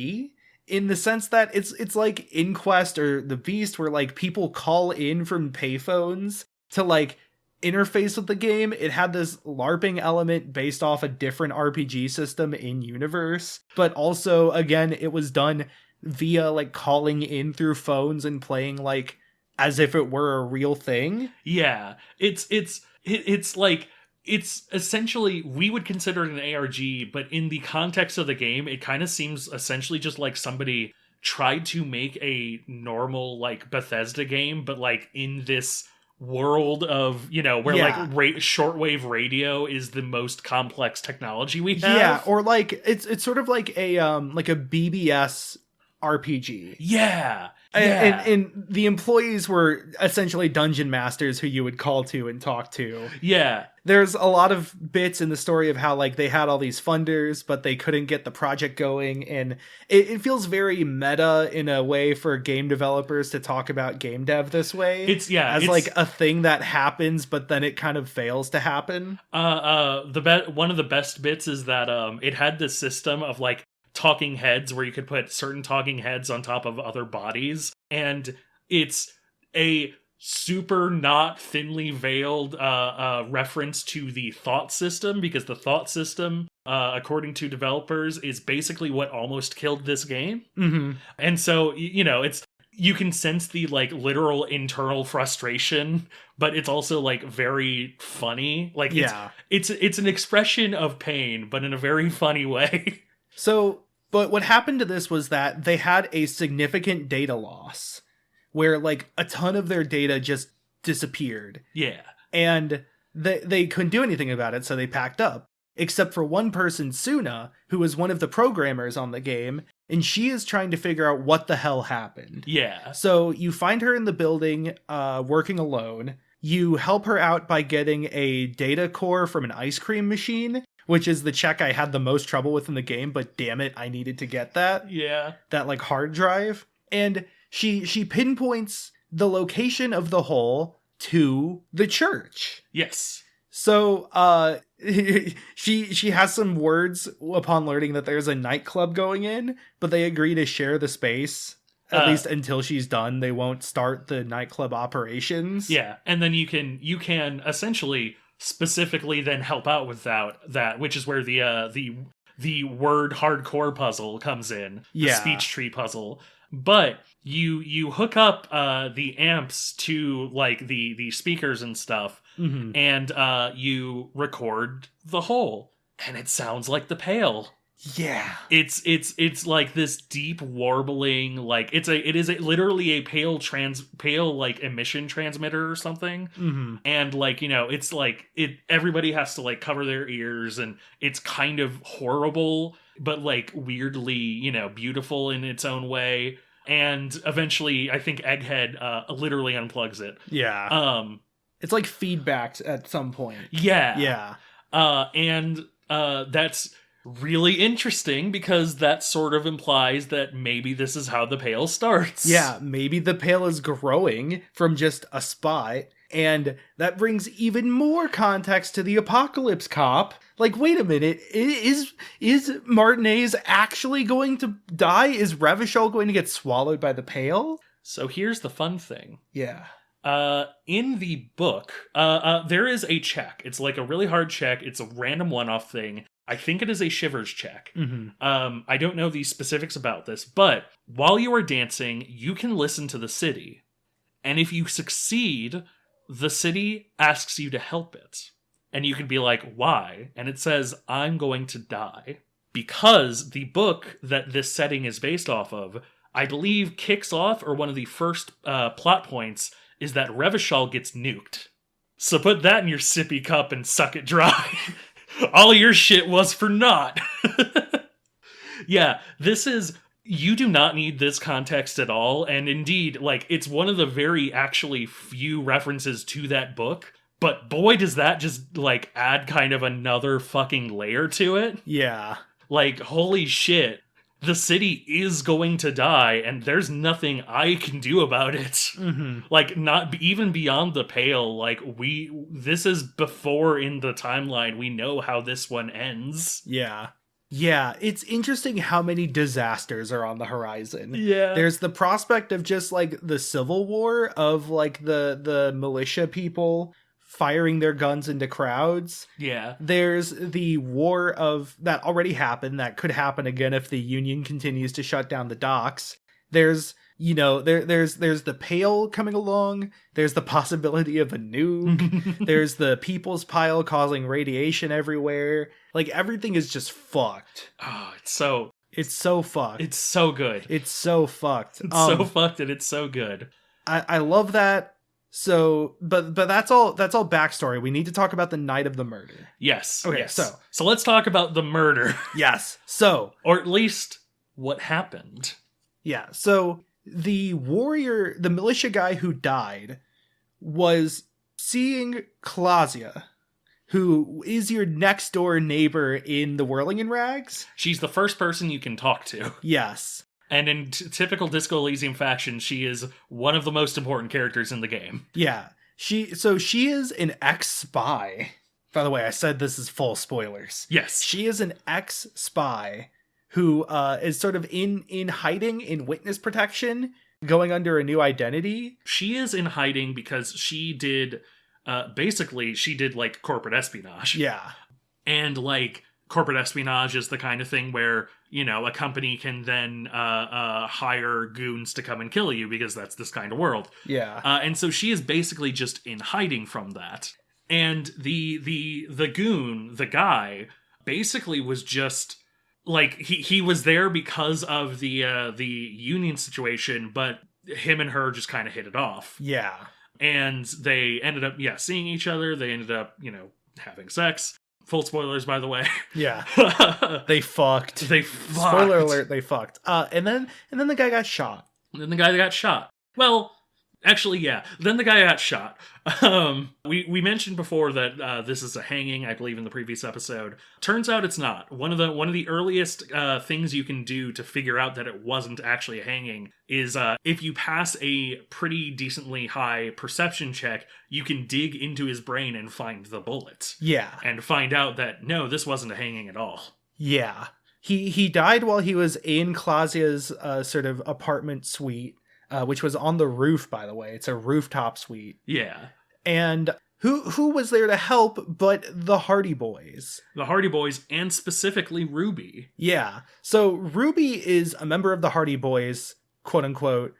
in the sense that it's like Inquest or The Beast, where like people call in from payphones to like interface with the game. It had this LARPing element based off a different RPG system in universe, but also again it was done via like calling in through phones and playing like as if it were a real thing. Yeah. It's like, it's essentially, we would consider it an ARG, but in the context of the game, it kind of seems essentially just like somebody tried to make a normal, like, Bethesda game, but, like, in this world of, you know, where, like, shortwave radio is the most complex technology we have. Yeah, or, like, it's sort of like a BBS RPG. Yeah. And the employees were essentially dungeon masters who you would call to and talk to. Yeah. There's a lot of bits in the story of how like they had all these funders, but they couldn't get the project going. And it feels very meta in a way for game developers to talk about game dev this way. It's like a thing that happens, but then it kind of fails to happen. One of the best bits is that it had this system of like talking heads where you could put certain talking heads on top of other bodies, and it's a super not thinly veiled reference to the thought system, because the thought system, according to developers, is basically what almost killed this game. Mm-hmm. And so, you know, you can sense the like literal internal frustration, but it's also like very funny. Like, it's an expression of pain, but in a very funny way. So, but what happened to this was that they had a significant data loss where like a ton of their data just disappeared. Yeah. And they couldn't do anything about it, so they packed up. Except for one person, Suna, who was one of the programmers on the game, and she is trying to figure out what the hell happened. Yeah. So you find her in the building, working alone. You help her out by getting a data core from an ice cream machine, which is the check I had the most trouble with in the game, but damn it, I needed to get that. Yeah. That like hard drive. And she pinpoints the location of the hole to the church. Yes. So she has some words upon learning that there's a nightclub going in, but they agree to share the space. At least until she's done. They won't start the nightclub operations. Yeah, and then you can essentially specifically then help out with that, which is where the word hardcore puzzle comes in. The speech tree puzzle. But you hook up the amps to like the speakers and stuff, mm-hmm. and you record the whole, and it sounds like the Pale. Yeah, it's like this deep warbling, like it is literally a pale like emission transmitter or something. Mm-hmm. And like, you know, it's like everybody has to like cover their ears, and it's kind of horrible but like weirdly, you know, beautiful in its own way. And eventually I think Egghead literally unplugs it. Yeah. It's like feedbacked at some point. Yeah. And that's really interesting, because that sort of implies that maybe this is how the Pale starts. Yeah, maybe the Pale is growing from just a spot, and that brings even more context to the Apocalypse Cop. Like, wait a minute, is Martinez actually going to die? Is Revachol going to get swallowed by the Pale? So here's the fun thing. Yeah. In the book, there is a check. It's like a really hard check. It's a random one-off thing. I think it is a Shivers check. Mm-hmm. I don't know the specifics about this, but while you are dancing, you can listen to the city. And if you succeed, the city asks you to help it. And you can be like, why? And it says, I'm going to die. Because the book that this setting is based off of, I believe, kicks off, or one of the first plot points, is that Revachol gets nuked. So put that in your sippy cup and suck it dry. All of your shit was for naught. Yeah, this is... You do not need this context at all, and indeed, like, it's one of the very actually few references to that book, but boy does that just, like, add kind of another fucking layer to it. Yeah. Like, holy shit, the city is going to die, and there's nothing I can do about it. Mm-hmm. Like, not even beyond the pale, like, this is before in the timeline, we know how this one ends. Yeah. Yeah, it's interesting how many disasters are on the horizon. Yeah. There's the prospect of just, like, the civil war of, like, the militia people firing their guns into crowds. Yeah. There's the war of that already happened, that could happen again if the Union continues to shut down the docks. There's, you know, there's the Pale coming along. There's the possibility of a nuke. There's the People's Pile causing radiation everywhere. Like, everything is just fucked. Oh, it's so fucked. It's so good. It's so fucked. It's so fucked and it's so good. I love that. So, but that's all backstory. We need to talk about the night of the murder. Yes. Okay, yes. so let's talk about the murder. Yes. So, or at least what happened. Yeah. So the militia guy who died was seeing Claudia, who is your next door neighbor in the Whirling in Rags. She's the first person you can talk to. Yes. And in typical Disco Elysium fashion, she is one of the most important characters in the game. Yeah. She is an ex-spy. By the way, I said this is full spoilers. Yes. She is an ex-spy who is sort of in hiding in witness protection, going under a new identity. She is in hiding because she did, basically, like, corporate espionage. Yeah. And, like, corporate espionage is the kind of thing where, you know, a company can then hire goons to come and kill you because that's this kind of world. Yeah. And so she is basically just in hiding from that. And the goon, the guy, basically was just... Like, he was there because of the Union situation, but him and her just kind of hit it off. Yeah. And they ended up, seeing each other. They ended up, you know, having sex. Full spoilers, by the way. Yeah. They fucked. Spoiler alert, they fucked. And then the guy got shot. And then the guy got shot. Well... Actually, yeah. Then the guy got shot. We mentioned before that this is a hanging, I believe, in the previous episode. Turns out it's not. One of the earliest things you can do to figure out that it wasn't actually a hanging is if you pass a pretty decently high perception check, you can dig into his brain and find the bullet. Yeah. And find out that, no, this wasn't a hanging at all. Yeah. He died while he was in Claudia's sort of apartment suite. Which was on the roof, by the way. It's a rooftop suite. Yeah. And who was there to help but the Hardy Boys? The Hardy Boys, and specifically Ruby. Yeah. So Ruby is a member of the Hardy Boys, quote unquote.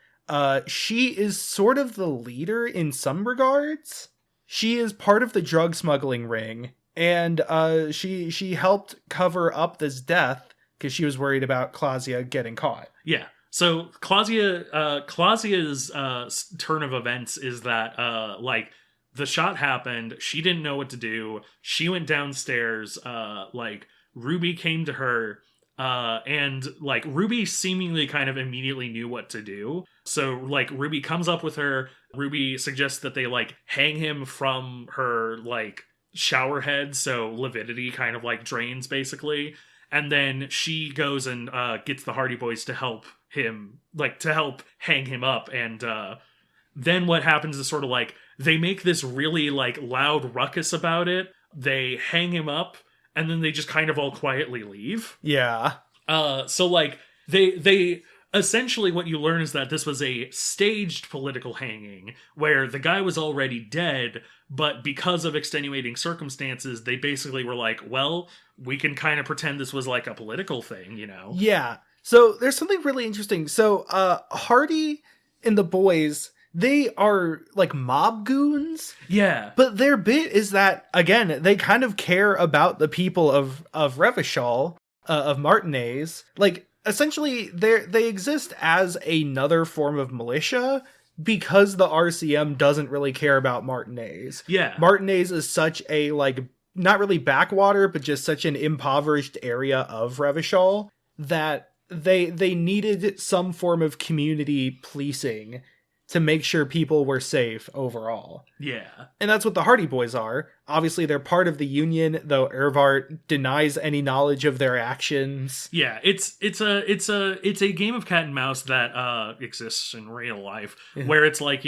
She is sort of the leader in some regards. She is part of the drug smuggling ring, and she helped cover up this death because she was worried about Claudia getting caught. Yeah. So Claudia's turn of events is that like the shot happened, she didn't know what to do. She went downstairs, like Ruby came to her, and like Ruby seemingly kind of immediately knew what to do. So like Ruby comes up with her. Ruby suggests that they like hang him from her like shower head, so lividity kind of like drains basically. And then she goes and gets the Hardy Boys to help him, like, to help hang him up. And then what happens is sort of like, they make this really, like, loud ruckus about it. They hang him up, and then they just kind of all quietly leave. Yeah. So, like, they essentially what you learn is that this was a staged political hanging, where the guy was already dead, but because of extenuating circumstances, they basically were like, well, we can kind of pretend this was like a political thing, you know? Yeah. So there's something really interesting. So Hardy and the boys, they are like mob goons. Yeah. But their bit is that, again, they kind of care about the people of Revachol, of Martinez. Like, essentially, they exist as another form of militia because the RCM doesn't really care about Martinez. Yeah. Martinez is such a, like, not really backwater, but just such an impoverished area of Revachol that they needed some form of community policing to make sure people were safe overall. Yeah. And that's what the Hardy Boys are. Obviously, they're part of the Union, though Ervart denies any knowledge of their actions. Yeah, it's a game of cat and mouse that exists in real life, where it's like,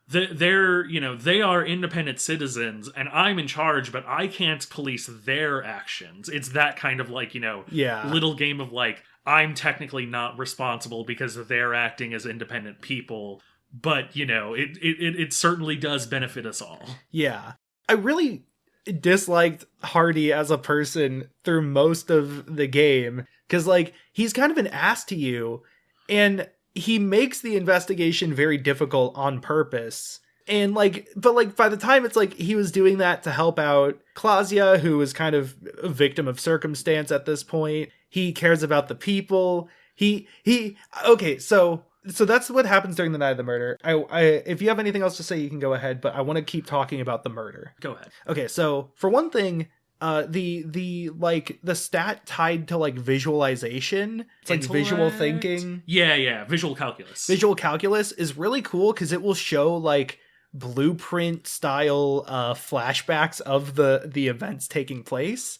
they are independent citizens and I'm in charge, but I can't police their actions. It's that kind of like, little game of like, I'm technically not responsible because they're acting as independent people, but it certainly does benefit us all. Yeah. I really disliked Hardy as a person through most of the game because, like, he's kind of an ass to you and he makes the investigation very difficult on purpose. And but by the time it's like he was doing that to help out Claudia, who was kind of a victim of circumstance at this point. He cares about the people. Okay, so that's what happens during the night of the murder. I if you have anything else to say, you can go ahead, but I want to keep talking about the murder. Go ahead. Okay, so for one thing, the stat tied to like visualization, it's like visual thinking. Yeah, visual calculus. Visual calculus is really cool because it will show like blueprint style flashbacks of the events taking place.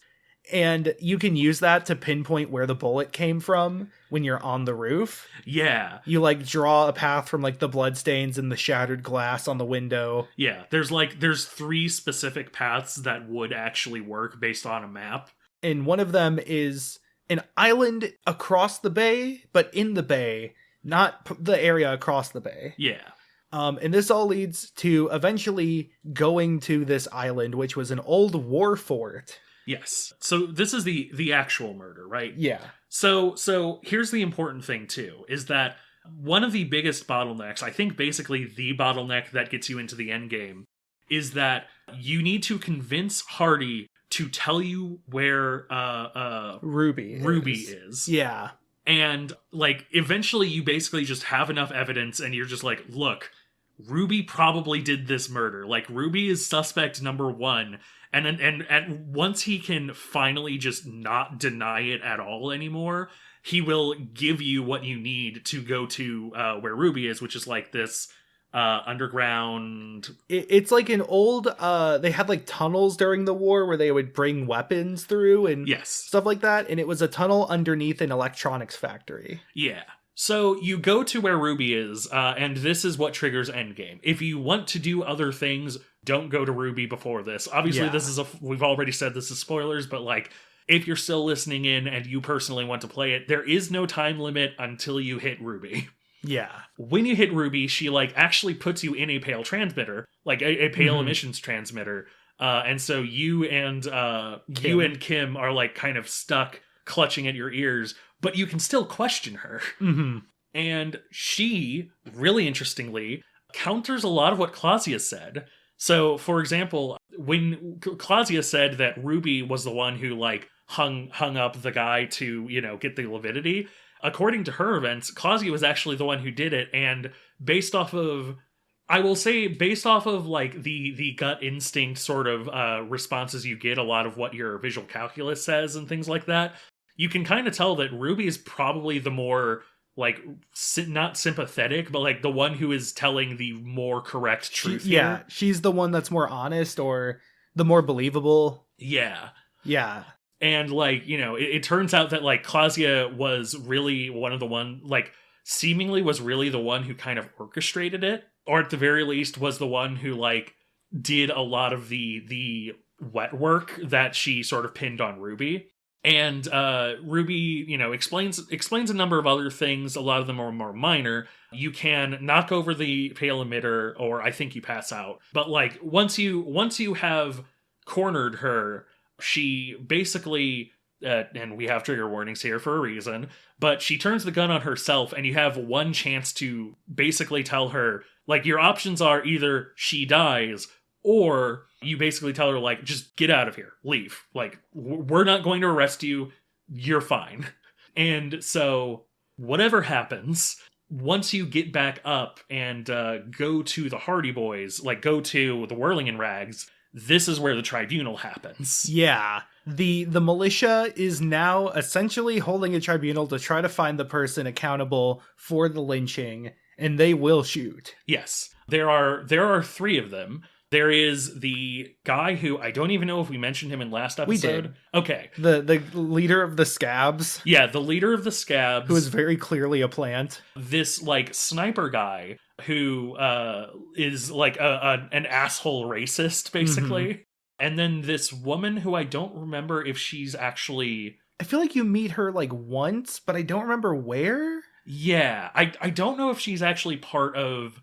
And you can use that to pinpoint where the bullet came from when you're on the roof. Yeah. You like draw a path from like the bloodstains and the shattered glass on the window. Yeah, there's 3 specific paths that would actually work based on a map. And one of them is an island across the bay, but in the bay, not the area across the bay. Yeah. And this all leads to eventually going to this island, which was an old war fort. Yes. So this is the actual murder, right? Yeah. So here's the important thing too, is that one of the biggest bottlenecks, I think basically the bottleneck that gets you into the end game, is that you need to convince Hardy to tell you where Ruby is. Yeah. And like eventually you basically just have enough evidence and you're just like, look, Ruby probably did this murder. Like Ruby is suspect number 1. And once he can finally just not deny it at all anymore, he will give you what you need to go to where Ruby is, which is like this underground. It's like an old. They had like tunnels during the war where they would bring weapons through and stuff like that. And it was a tunnel underneath an electronics factory. Yeah. So you go to where Ruby is, and this is what triggers endgame. If you want to do other things, don't go to Ruby before this. Obviously, this is we've already said this is spoilers, but like, if you're still listening in and you personally want to play it, there is no time limit until you hit Ruby. Yeah. When you hit Ruby, she like actually puts you in a pale transmitter, like a pale emissions transmitter. And so you and Kim are like kind of stuck clutching at your ears, but you can still question her. Mm-hmm. And she, really interestingly, counters a lot of what Claudia said. So, for example, when Claudia said that Ruby was the one who, like, hung up the guy to, get the lividity, according to her events, Claudia was actually the one who did it, and based off of, like, the gut instinct sort of responses you get, a lot of what your visual calculus says and things like that, you can kind of tell that Ruby is probably the more, like, not sympathetic, but, like, the one who is telling the more correct truth here. Yeah, she's the one that's more honest or the more believable. Yeah. Yeah. And, like, it turns out that, like, Claudia was really seemingly was really the one who kind of orchestrated it, or at the very least was the one who, like, did a lot of the wet work that she sort of pinned on Ruby. And Ruby, explains a number of other things. A lot of them are more minor. You can knock over the pale emitter, or I think you pass out. But like once you have cornered her, she basically and we have trigger warnings here for a reason, but she turns the gun on herself, and you have one chance to basically tell her, like, your options are either she dies, or you basically tell her, like, just get out of here, leave. Like, we're not going to arrest you, you're fine. And so, whatever happens, once you get back up and go to the Hardy Boys, like, go to the Whirling in Rags, this is where the tribunal happens. Yeah. The militia is now essentially holding a tribunal to try to find the person accountable for the lynching, and they will shoot. Yes. There are 3 of them. There is the guy who, I don't even know if we mentioned him in last episode. We did. Okay. The leader of the Scabs. Yeah, the leader of the Scabs. Who is very clearly a plant. This, like, sniper guy who is, like, an asshole racist, basically. Mm-hmm. And then this woman who I don't remember if she's actually... I feel like you meet her, like, once, but I don't remember where. Yeah, I don't know if she's actually part of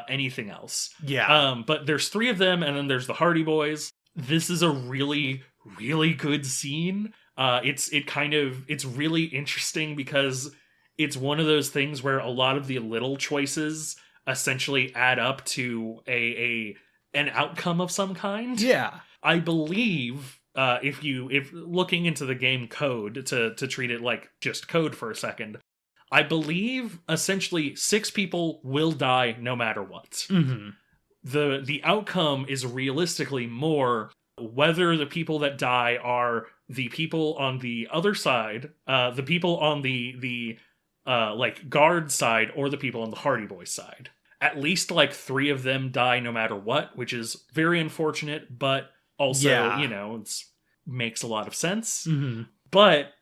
anything else. Yeah. But there's 3 of them, and then there's the Hardy Boys. This is a really, really good scene. It's really interesting because it's one of those things where a lot of the little choices essentially add up to an outcome of some kind. Yeah. I believe if looking into the game code to treat it like just code for a second, I believe essentially 6 people will die no matter what. Mm-hmm. The outcome is realistically more whether the people that die are the people on the other side, the people on the like guard side, or the people on the Hardy Boys side. At least like 3 of them die no matter what, which is very unfortunate, but also, it makes a lot of sense. Mm-hmm. But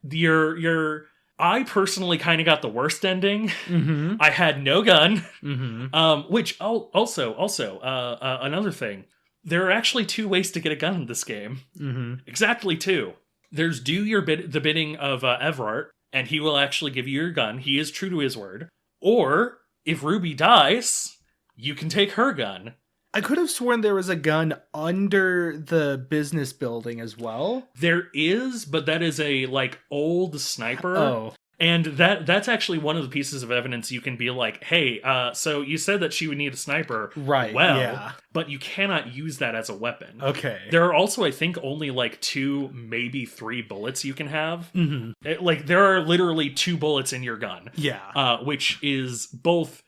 I personally kind of got the worst ending. Mm-hmm. I had no gun. Mm-hmm. Which also another thing. There are actually 2 ways to get a gun in this game. Mm-hmm. Exactly 2. There's do the bidding of Everard, and he will actually give you your gun. He is true to his word. Or if Ruby dies, you can take her gun. I could have sworn there was a gun under the business building as well. There is, but that is a like old sniper. Oh. And that's actually one of the pieces of evidence you can be like, hey, so you said that she would need a sniper. Right, well, yeah. But you cannot use that as a weapon. Okay. There are also, I think, only like 2, maybe 3 bullets you can have. Mm-hmm. Like, there are literally 2 bullets in your gun. Yeah. Which is both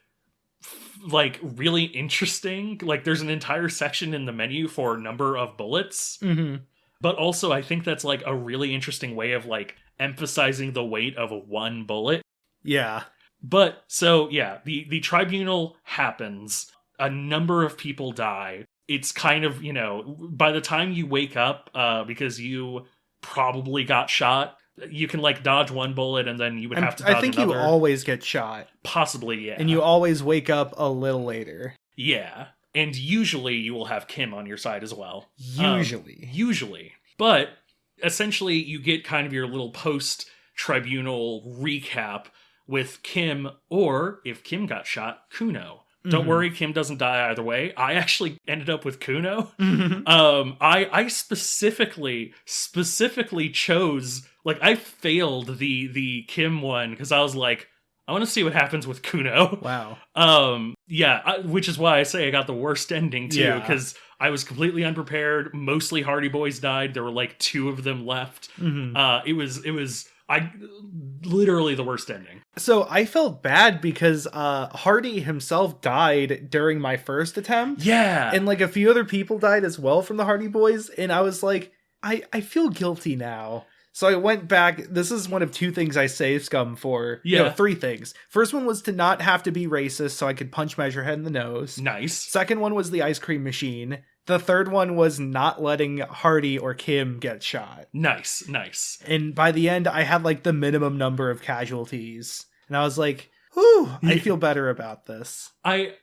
like really interesting. Like, there's an entire section in the menu for number of bullets. Mm-hmm. But also, I think that's like a really interesting way of like emphasizing the weight of 1 bullet. Yeah. But so yeah, the tribunal happens. A number of people die. It's kind of, by the time you wake up, because you probably got shot, you can like dodge 1 bullet and then you would have to dodge I think another. you always get shot. Possibly, yeah. And you always wake up a little later. Yeah. And usually you will have Kim on your side as well. Usually. But essentially you get kind of your little post-tribunal recap with Kim, or if Kim got shot, Kuno. Don't worry, Kim doesn't die either way. I actually ended up with Kuno. Mm-hmm. I specifically chose, like, I failed the Kim one because I was like, I want to see what happens with Kuno. Wow. Which is why I say I got the worst ending too, Yeah. because I was completely unprepared. Mostly Hardy Boys died. There were like 2 of them left. Mm-hmm. It was literally the worst ending. So I felt bad because Hardy himself died during my first attempt. Yeah. And like a few other people died as well from the Hardy Boys. And I was like, I feel guilty now. So I went back. This is one of 2 things I save scum for. Yeah. No, 3 things. First one was to not have to be racist so I could punch Measurehead in the nose. Nice. Second one was the ice cream machine. The third one was not letting Hardy or Kim get shot. Nice. And by the end, I had like the minimum number of casualties. And I was like, whew, I feel better about this. In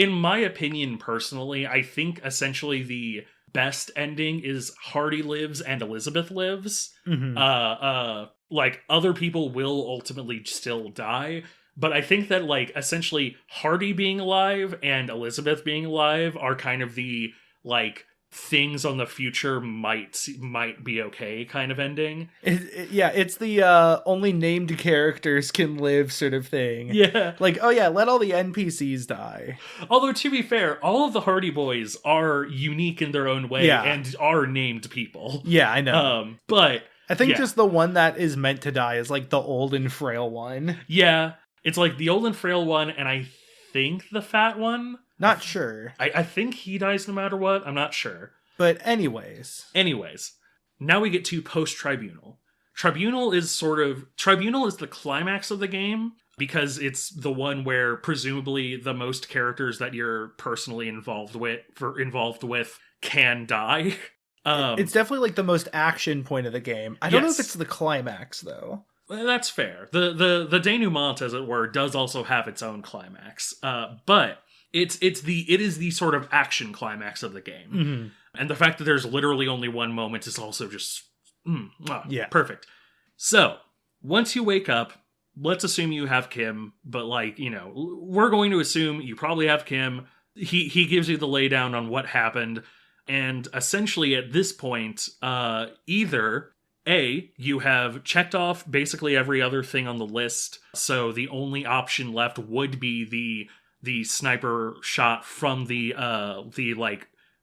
my opinion personally, I think essentially the best ending is Hardy lives and Elizabeth lives. Mm-hmm. Like, other people will ultimately still die, but I think that like essentially Hardy being alive and Elizabeth being alive are kind of the like things on the future might be okay kind of ending. It's the only named characters can live sort of thing. Yeah. Like, oh yeah, let all the NPCs die. Although, to be fair, all of the Hardy Boys are unique in their own way and are named people. Yeah, I know. But I think just the one that is meant to die is like the old and frail one. Yeah, it's like the old and frail one, and I think the fat one. Not sure. I think he dies no matter what. I'm not sure. But anyways, now we get to post-Tribunal. Tribunal is the climax of the game, because it's the one where presumably the most characters that you're personally involved with can die. It's definitely like the most action point of the game. I don't know if it's the climax though. That's fair. The denouement, as it were, does also have its own climax. But it is the sort of action climax of the game. Mm-hmm. And the fact that there's literally only one moment is also just perfect. So, once you wake up, let's assume you have Kim, but we're going to assume you probably have Kim. He gives you the laydown on what happened, and essentially at this point, either A, you have checked off basically every other thing on the list, so the only option left would be the sniper shot from the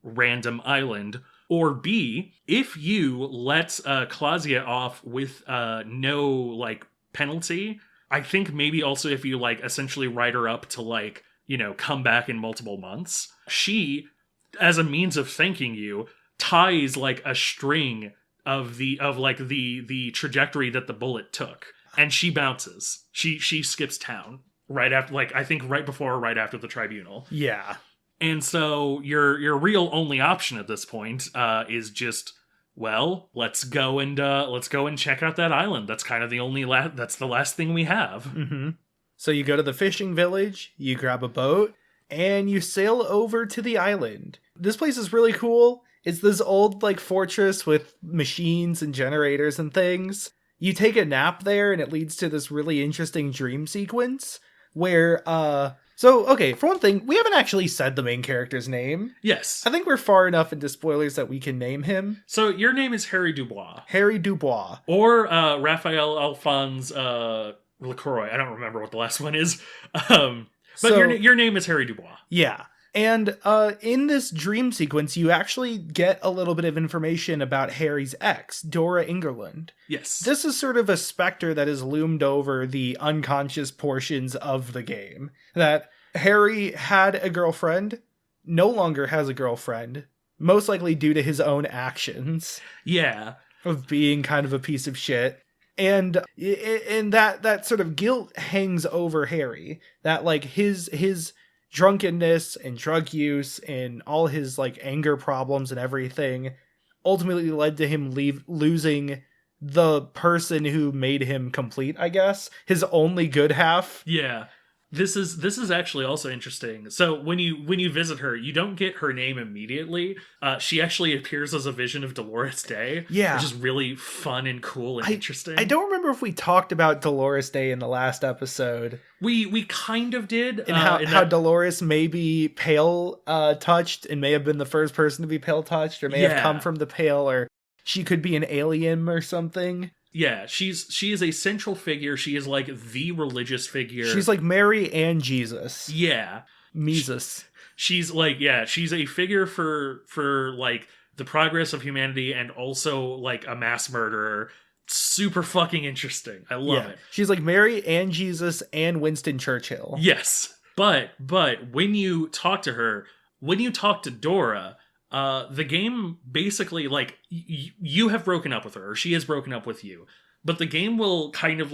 random island, or B, if you let Claudia off with no penalty, I think maybe also if you essentially write her up to come back in multiple months, she, as a means of thanking you, ties a string of the trajectory that the bullet took, and she bounces. She skips town right after, I think right before or right after the Tribunal. Yeah. And so your real only option at this point is just, well, let's go and check out that island. That's kind of the that's the last thing we have. Mm-hmm. So you go to the fishing village, you grab a boat, and you sail over to the island. This place is really cool. It's this old fortress with machines and generators and things. You take a nap there, and it leads to this really interesting dream sequence where So, okay, for one thing, we haven't actually said the main character's name. Yes. I think we're far enough into spoilers that we can name him. So, your name is Harry Dubois. Harry Dubois. Or Raphael Alphonse LaCroix. I don't remember what the last one is. But your name is Harry Dubois. Yeah. And in this dream sequence, you actually get a little bit of information about Harry's ex, Dora Ingerland. Yes. This is sort of a specter that has loomed over the unconscious portions of the game. That Harry had a girlfriend, no longer has a girlfriend, most likely due to his own actions. Yeah. Of being kind of a piece of shit. And that sort of guilt hangs over Harry. That his drunkenness and drug use and all his anger problems and everything ultimately led to him losing the person who made him complete, I guess. His only good half. Yeah. This is actually also interesting. So when you visit her, you don't get her name immediately. She actually appears as a vision of Dolores Day. Yeah. Which is really fun and cool and interesting. I don't remember if we talked about Dolores Day in the last episode. We kind of did. And how Dolores may be pale touched and may have been the first person to be pale touched, or may have come from the pale, or she could be an alien or something. Yeah, she is a central figure. She is the religious figure. She's like Mary and Jesus. Yeah. Mesus. She's she's a figure for the progress of humanity, and also a mass murderer. Super fucking interesting. I love it. She's like Mary and Jesus and Winston Churchill. Yes. But when you talk to her, when you talk to Dora, the game basically, you have broken up with her, or she has broken up with you, but the game will kind of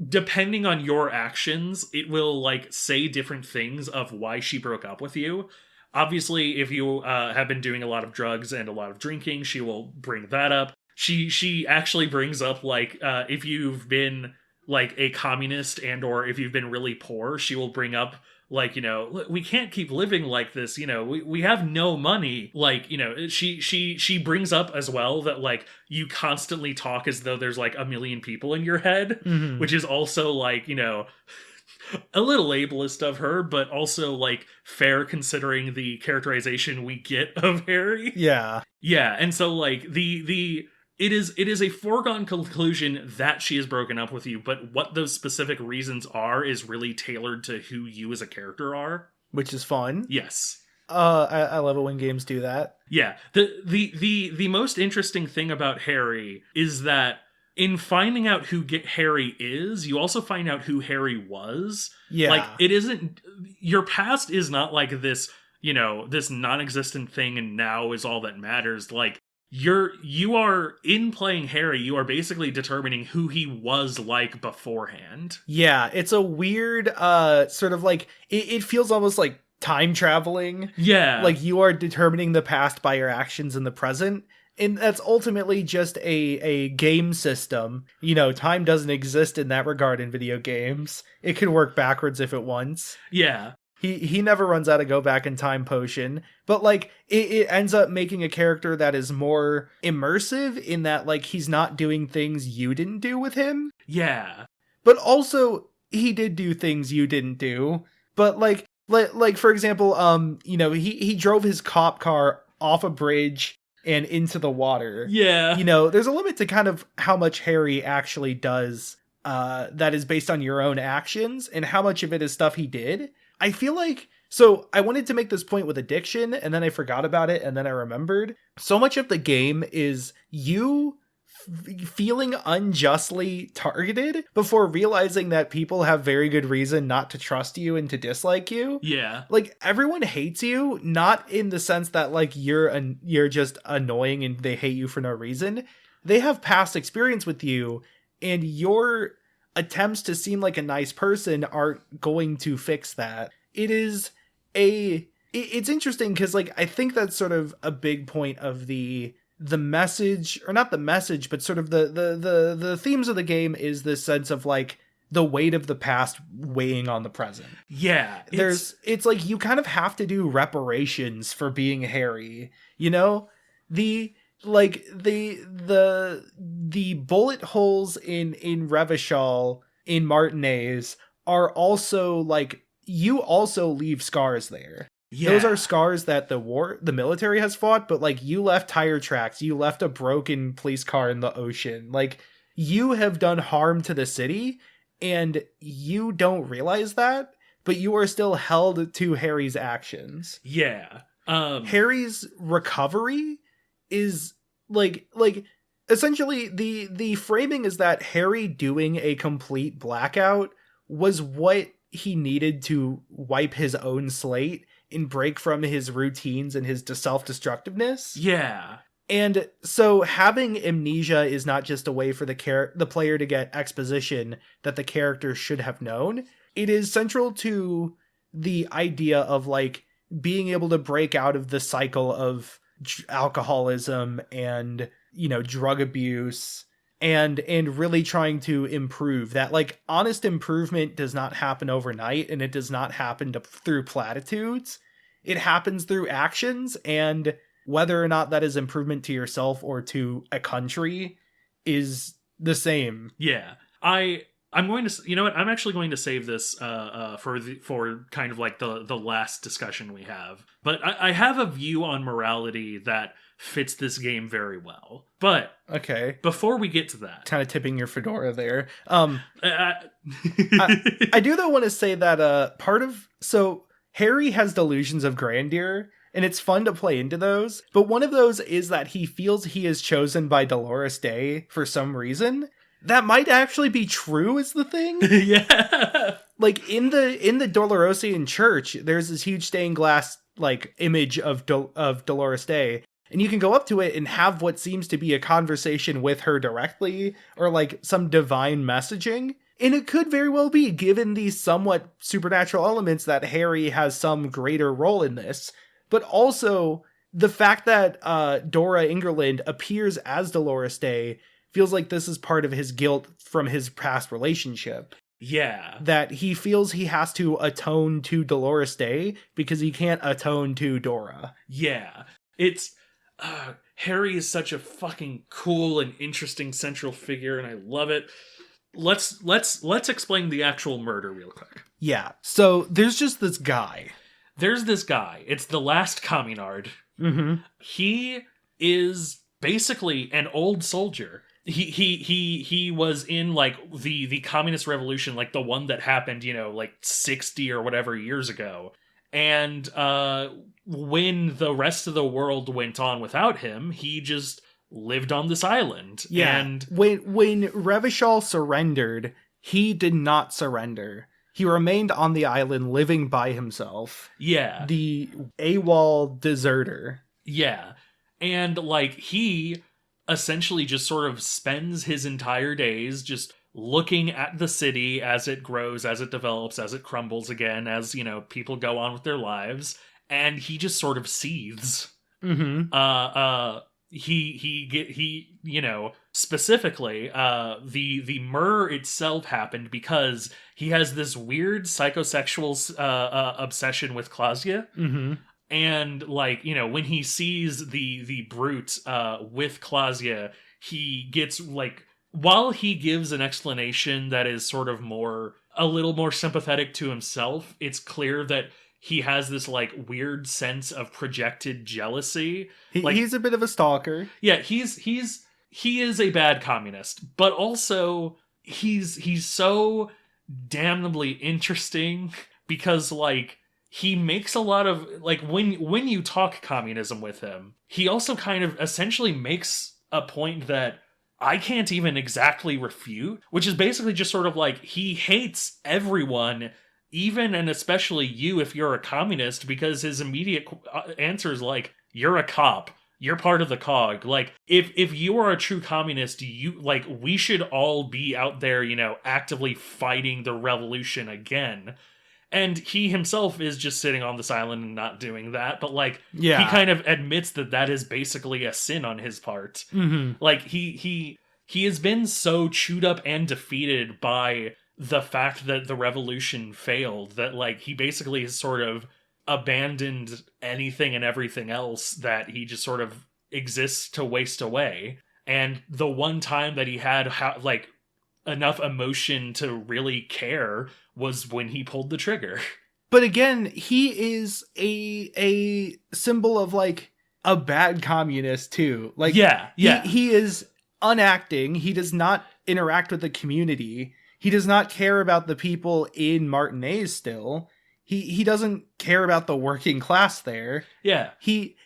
depending on your actions, it will say different things of why she broke up with you. Obviously, if you have been doing a lot of drugs and a lot of drinking, she will bring that up. She actually brings up if you've been a communist, and or if you've been really poor, she will bring up we can't keep living like this, we have no money. She brings up as well that you constantly talk as though there's a million people in your head, which is also a little ableist of her, but also like fair considering the characterization we get of Harry. Yeah. Yeah, and so like it is a foregone conclusion that she has broken up with you, but what those specific reasons are is really tailored to who you as a character are. Which is fun. Yes. I love it when games do that. Yeah. The most interesting thing about Harry is that in finding out who Harry is, you also find out who Harry was. Yeah. Like, it isn't... Your past is not like this, this non-existent thing and now is all that matters. Like, you are, in playing Harry, you are basically determining who he was like beforehand. Yeah, it's a weird, sort of like... It feels almost like time traveling. Yeah. Like, you are determining the past by your actions in the present. And that's ultimately just a game system. Time doesn't exist in that regard in video games. It can work backwards if it wants. Yeah. He never runs out of go back in time potion. But like it ends up making a character that is more immersive in that like he's not doing things you didn't do with him. Yeah. But also he did do things you didn't do. But like for example, he drove his cop car off a bridge and into the water. Yeah. There's a limit to kind of how much Harry actually does that is based on your own actions and how much of it is stuff he did. I feel like, so I wanted to make this point with addiction and then I forgot about it and then I remembered. So much of the game is you feeling unjustly targeted before realizing that people have very good reason not to trust you and to dislike you. Yeah. Like, everyone hates you, not in the sense that like you're just annoying and they hate you for no reason. They have past experience with you, and your attempts to seem like a nice person aren't going to fix that. It's interesting because like I think that's sort of a big point of the message, or not the message, but sort of the themes of the game is this sense of like the weight of the past weighing on the present. Yeah. It's like you kind of have to do reparations for being Harry, the bullet holes in Revachol in Martinez are also like, you also leave scars there. Yeah. Those are scars that the military has fought, but like you left tire tracks, you left a broken police car in the ocean. Like, you have done harm to the city and you don't realize that, but you are still held to Harry's actions. Yeah. Harry's recovery is like essentially the framing is that Harry doing a complete blackout was what he needed to wipe his own slate and break from his routines and his self-destructiveness. Yeah. And so having amnesia is not just a way for the player to get exposition that the character should have known. It is central to the idea of like being able to break out of the cycle of alcoholism and, drug abuse and really trying to improve. That like honest improvement does not happen overnight, and it does not happen through platitudes. It happens through actions, and whether or not that is improvement to yourself or to a country is the same. Yeah. I'm going to, I'm actually going to save this for kind of like the last discussion we have. But I have a view on morality that fits this game very well. But okay, before we get to that, kind of tipping your fedora there. I do though want to say that so Harry has delusions of grandeur, and it's fun to play into those. But one of those is that he feels he is chosen by Dolores Day for some reason. That might actually be true, is the thing. Yeah. Like in the Dolorosian church, there's this huge stained glass like image of Dolores Day, and you can go up to it and have what seems to be a conversation with her directly, or like some divine messaging. And it could very well be, given these somewhat supernatural elements, that Harry has some greater role in this. But also the fact that Dora Ingerland appears as Dolores Day feels like this is part of his guilt from his past relationship. Yeah. That he feels he has to atone to Dolores Day because he can't atone to Dora. Yeah. It's... Harry is such a fucking cool and interesting central figure, and I love it. let's explain the actual murder real quick. Yeah. So there's just this guy. There's this guy. It's the last Communard. Mm-hmm. He is basically an old soldier. He was in like the communist revolution, like the one that happened, like 60 or whatever years ago. And when the rest of the world went on without him, he just lived on this island. Yeah. And when Revachol surrendered, he did not surrender. He remained on the island living by himself. yeah. The AWOL deserter. Yeah. And like he essentially just sort of spends his entire days just looking at the city as it grows, as it develops, as it crumbles again, as, people go on with their lives, and he just sort of seethes. Mm-hmm. Specifically, the murder itself happened because he has this weird psychosexual obsession with Klausya. Mm-hmm. And like, when he sees the brute with Klausya, he gets like, while he gives an explanation that is sort of a little more sympathetic to himself, it's clear that he has this like weird sense of projected jealousy. He's a bit of a stalker. Yeah, he is a bad communist, but also he's so damnably interesting because like he makes a lot of like when you talk communism with him, he also kind of essentially makes a point that I can't even exactly refute, which is basically just sort of like he hates everyone, even and especially you if you're a communist, because his immediate answer is like, you're a cop. You're part of the cog. Like, if you are a true communist, we should all be out there, actively fighting the revolution again. And he himself is just sitting on this island and not doing that. But, like, yeah. He kind of admits that is basically a sin on his part. Mm-hmm. Like, he has been so chewed up and defeated by the fact that the revolution failed that, like, he basically has sort of abandoned anything and everything else, that he just sort of exists to waste away. And the one time that he had, enough emotion to really care was when he pulled the trigger. But again, he is a symbol of like a bad communist too. Like he is unacting. He does not interact with the community. He does not care about the people in Martinez still. He doesn't care about the working class there. Yeah. He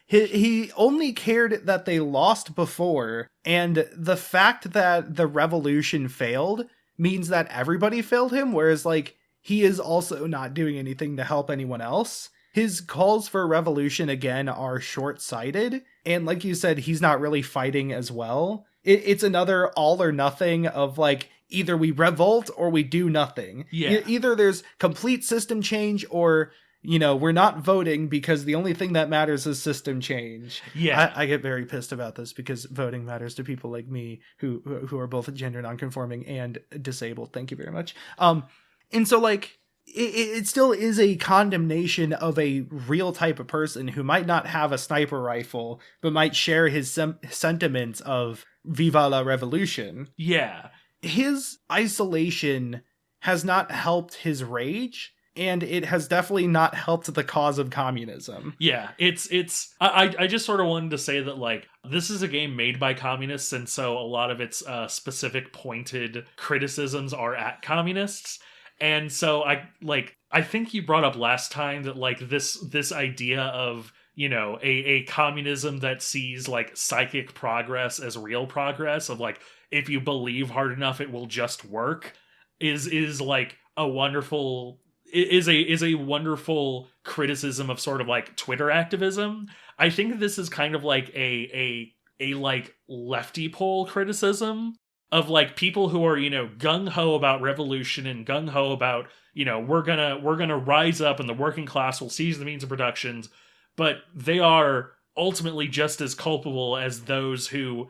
only cared that they lost before, and the fact that the revolution failed means that everybody failed him, whereas like he is also not doing anything to help anyone else. His calls for revolution again are short-sighted, and like you said, he's not really fighting as well. It's another all or nothing of like, either we revolt or we do nothing. Yeah. Either there's complete system change or, we're not voting because the only thing that matters is system change. Yeah. I get very pissed about this because voting matters to people like me who are both gender nonconforming and disabled. Thank you very much. And so like, it still is a condemnation of a real type of person who might not have a sniper rifle, but might share his sentiments of Viva la Revolution. Yeah. His isolation has not helped his rage, and it has definitely not helped the cause of communism. Yeah, I just sort of wanted to say that, like, this is a game made by communists, and so a lot of its specific pointed criticisms are at communists. And so I think you brought up last time that like this idea of, a communism that sees like psychic progress as real progress, of like, if you believe hard enough it will just work, is like a wonderful is a wonderful criticism of sort of like Twitter activism. I think this is kind of like a like lefty pole criticism of like people who are, gung-ho about revolution and gung-ho about, we're gonna rise up and the working class will seize the means of productions, but they are ultimately just as culpable as those who,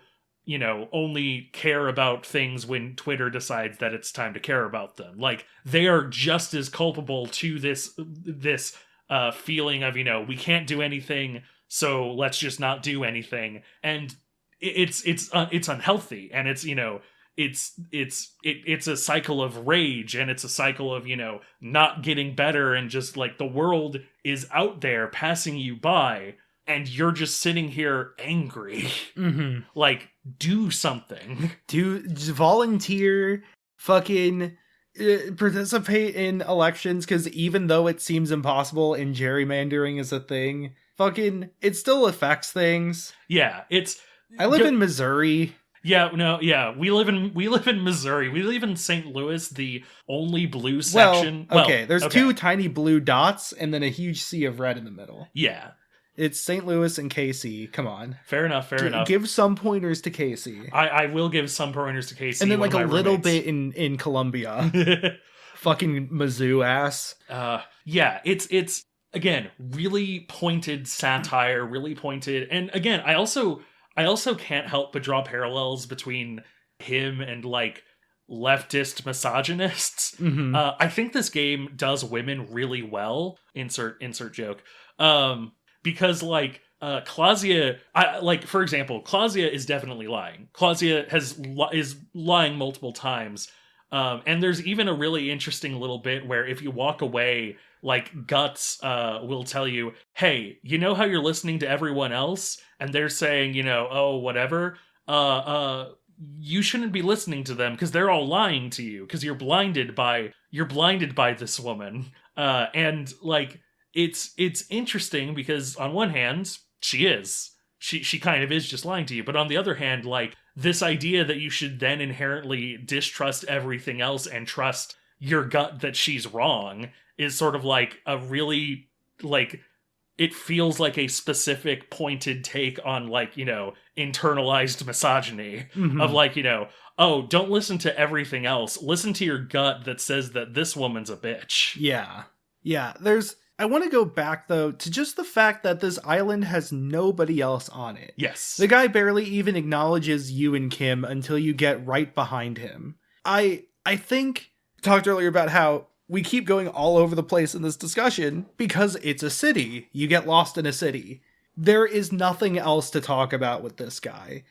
only care about things when Twitter decides that it's time to care about them. Like, they are just as culpable to this feeling of, we can't do anything, so let's just not do anything. And it's unhealthy, and it's, it's a cycle of rage, and it's a cycle of, not getting better, and just like the world is out there passing you by and you're just sitting here angry. Mm-hmm. Like, do something. Just volunteer, fucking participate in elections, because even though it seems impossible and gerrymandering is a thing, fucking it still affects things. Yeah, I live in Missouri. Yeah, no, yeah. We live in Missouri. We live in St. Louis, the only blue section. There's two tiny blue dots and then a huge sea of red in the middle. Yeah. It's St. Louis and KC. Come on. Fair enough. Give some pointers to KC. I will give some pointers to KC. And then like a little bit in Columbia. Fucking Mizzou ass. Yeah, it's again, really pointed satire, really pointed. And again, I also can't help but draw parallels between him and like leftist misogynists. Mm-hmm. I think this game does women really well. Insert joke. Because like Claudia, for example, Claudia is definitely lying. Claudia is lying multiple times. And there's even a really interesting little bit where if you walk away, like Guts will tell you, hey, you know how you're listening to everyone else and they're saying, oh, whatever, you shouldn't be listening to them because they're all lying to you because you're blinded by this woman. And like, it's interesting because on one hand, she kind of is just lying to you. But on the other hand, like, this idea that you should then inherently distrust everything else and trust your gut that she's wrong is sort of like a really, like, it feels like a specific pointed take on, like, internalized misogyny. Mm-hmm. Of like, oh, don't listen to everything else. Listen to your gut that says that this woman's a bitch. Yeah. Yeah. I want to go back, though, to just the fact that this island has nobody else on it. Yes. The guy barely even acknowledges you and Kim until you get right behind him. I think, talked earlier about how we keep going all over the place in this discussion because it's a city. You get lost in a city. There is nothing else to talk about with this guy.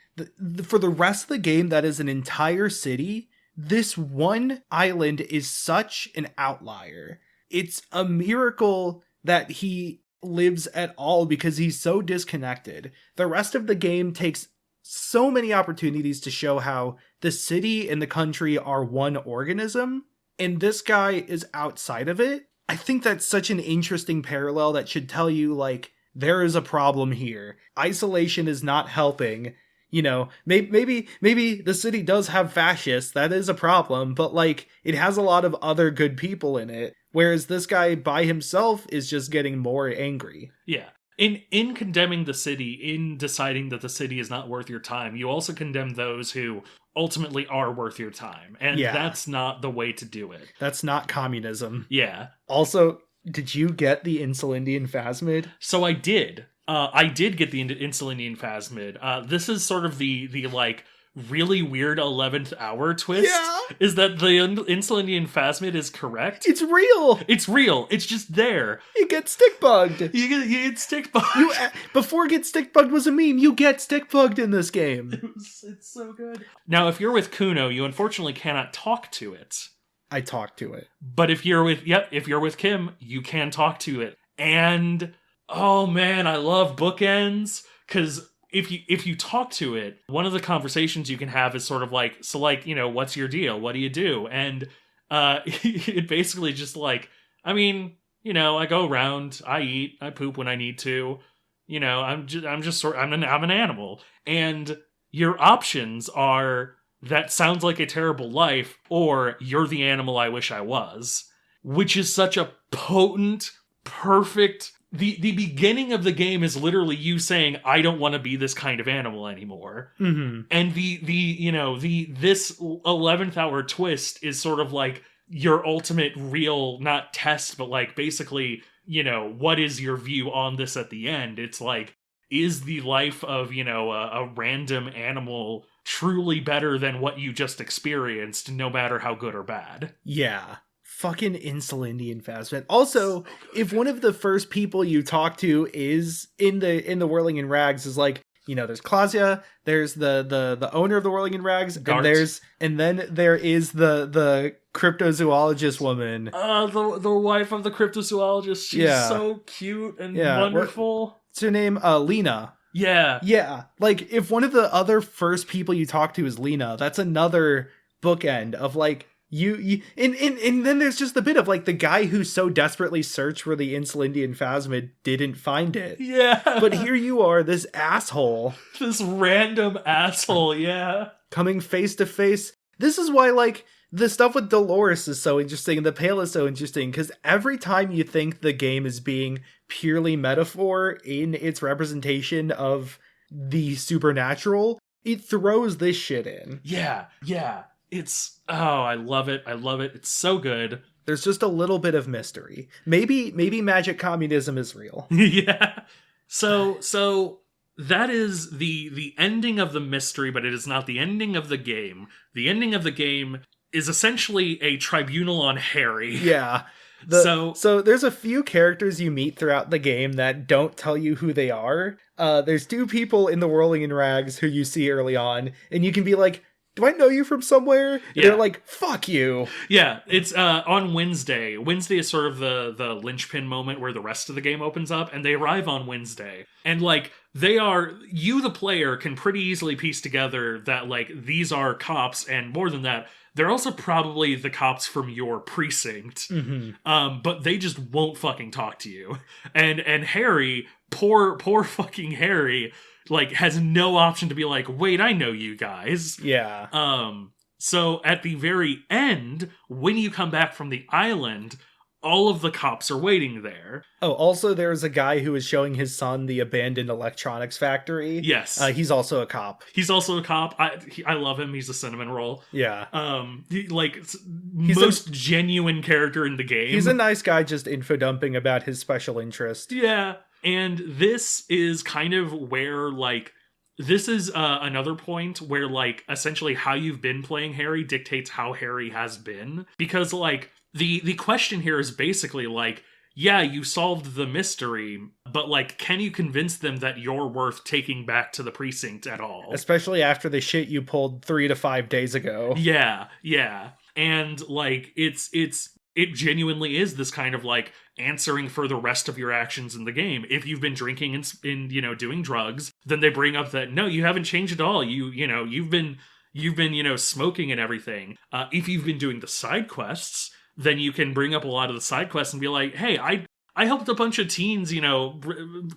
For the rest of the game, that is an entire city. This one island is such an outlier. It's a miracle that he lives at all because he's so disconnected. The rest of the game takes so many opportunities to show how the city and the country are one organism, and this guy is outside of it. I think that's such an interesting parallel that should tell you, like, there is a problem here. Isolation is not helping. Maybe the city does have fascists. That is a problem, but like, it has a lot of other good people in it. Whereas this guy by himself is just getting more angry. Yeah. In condemning the city, in deciding that the city is not worth your time, you also condemn those who ultimately are worth your time. And that's not the way to do it. That's not communism. Yeah. Also, did you get the Insulindian Phasmid? So I did. I did get the Insulindian Phasmid. This is sort of the like really weird 11th hour twist. Yeah. Is that the Insulindian Phasmid is correct? It's real. It's real. It's just there. You get stick bugged. You get stick bugged. Before get stick bugged was a meme. You get stick bugged in this game. It's so good. Now, if you're with Kuno, you unfortunately cannot talk to it. I talk to it. But if you're with Kim, you can talk to it. And oh man, I love bookends, because if you talk to it, one of the conversations you can have is sort of like, so like, what's your deal? What do you do? And it basically just like, I mean, I go around, I eat, I poop when I need to, I'm an animal. And your options are, that sounds like a terrible life, or you're the animal I wish I was, which is such a potent, perfect. The beginning of the game is literally you saying, I don't want to be this kind of animal anymore. Mm-hmm. And this 11th hour twist is sort of like your ultimate real, not test, but like basically, what is your view on this at the end? It's like, is the life of, a random animal truly better than what you just experienced, no matter how good or bad? Yeah. Fucking Insulindian Phasmid. Also, if one of the first people you talk to is in the Whirling in Rags is like, there's Klasia, there's the owner of the Whirling in Rags, Gart. and then there is the cryptozoologist woman. The wife of the cryptozoologist. She's so cute and wonderful. What's her name? Lena. Yeah. Yeah. Like, if one of the other first people you talk to is Lena, that's another bookend of, like, and then there's just the bit of, like, the guy who so desperately searched for the Insulindian phasmid didn't find it. Yeah. But here you are, this asshole. This random asshole, yeah. Coming face to face. This is why, like, the stuff with Dolores is so interesting and the Pale is so interesting, because every time you think the game is being purely metaphor in its representation of the supernatural, it throws this shit in. Yeah. It's, I love it. It's so good. There's just a little bit of mystery. Maybe magic communism is real. Yeah. So that is the ending of the mystery, but it is not the ending of the game. The ending of the game is essentially a tribunal on Harry. Yeah. So there's a few characters you meet throughout the game that don't tell you who they are. There's two people in the Whirling in Rags who you see early on, and you can be like, do I know you from somewhere? Yeah. They're like, fuck you. Yeah, it's on Wednesday. Wednesday is sort of the linchpin moment where the rest of the game opens up, and they arrive on Wednesday. And, like, you, the player, can pretty easily piece together that, like, these are cops, and more than that, they're also probably the cops from your precinct. Mm-hmm. But they just won't fucking talk to you. And Harry, poor fucking Harry, like, has no option to be like, wait, I know you guys. Yeah. So at the very end, when you come back from the island, all of the cops are waiting there. Oh, also there's a guy who is showing his son the abandoned electronics factory. Yes. He's also a cop. He's also a cop. I love him. He's a cinnamon roll. Yeah. Most genuine character in the game. He's a nice guy just info dumping about his special interest. Yeah. And this is kind of where, like, this is another point where, like, essentially how you've been playing Harry dictates how Harry has been. Because, like, the question here is basically, like, yeah, you solved the mystery, but, like, can you convince them that you're worth taking back to the precinct at all? Especially after the shit you pulled 3 to 5 days ago. Yeah. And, like, it genuinely is this kind of, like, answering for the rest of your actions in the game. If you've been drinking and doing drugs, then they bring up that, no, you haven't changed at all. You've been smoking and everything. If you've been doing the side quests, then you can bring up a lot of the side quests and be like, hey, I helped a bunch of teens,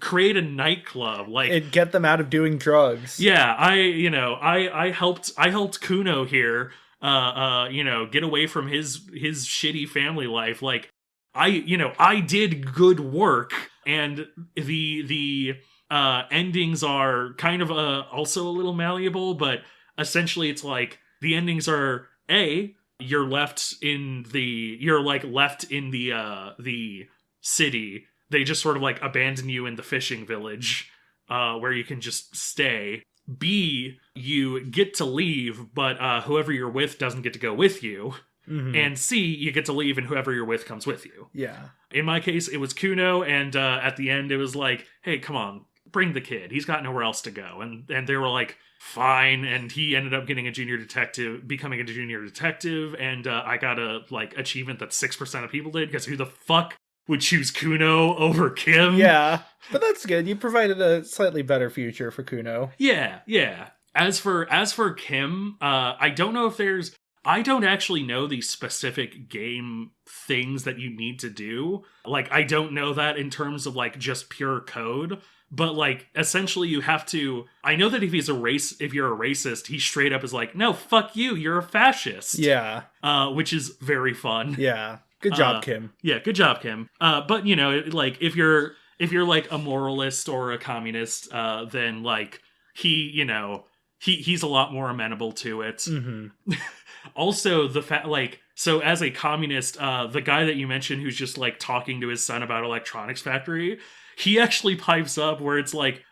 create a nightclub, like, and get them out of doing drugs. Yeah, I helped Kuno here, get away from his shitty family life. Like, I did good work, and the endings are kind of also a little malleable, but essentially it's like the endings are you're left in the city. They just sort of, like, abandon you in the fishing village, where you can just stay. B, you get to leave, but whoever you're with doesn't get to go with you. Mm-hmm. And C, you get to leave and whoever you're with comes with you. Yeah. In my case, it was Kuno, and at the end it was like, hey, come on, bring the kid. He's got nowhere else to go. And they were like, fine, and he ended up becoming a junior detective, and I got a, like, achievement that 6% of people did, because who the fuck would choose Kuno over Kim? Yeah, but that's good. You provided a slightly better future for Kuno. Yeah. As for Kim, I don't know if I don't actually know the specific game things that you need to do. Like, I don't know that in terms of, like, just pure code. But, like, essentially you have to... I know that if you're a racist, he straight up is like, no, fuck you, you're a fascist. Yeah. Which is very fun. Yeah. Good job, Kim. Yeah, good job, Kim. But, like, if you're like a moralist or a communist, then, like, he's a lot more amenable to it. Mm-hmm. Also, the fact, like, so as a communist, the guy that you mentioned who's just, like, talking to his son about electronics factory, he actually pipes up where it's like,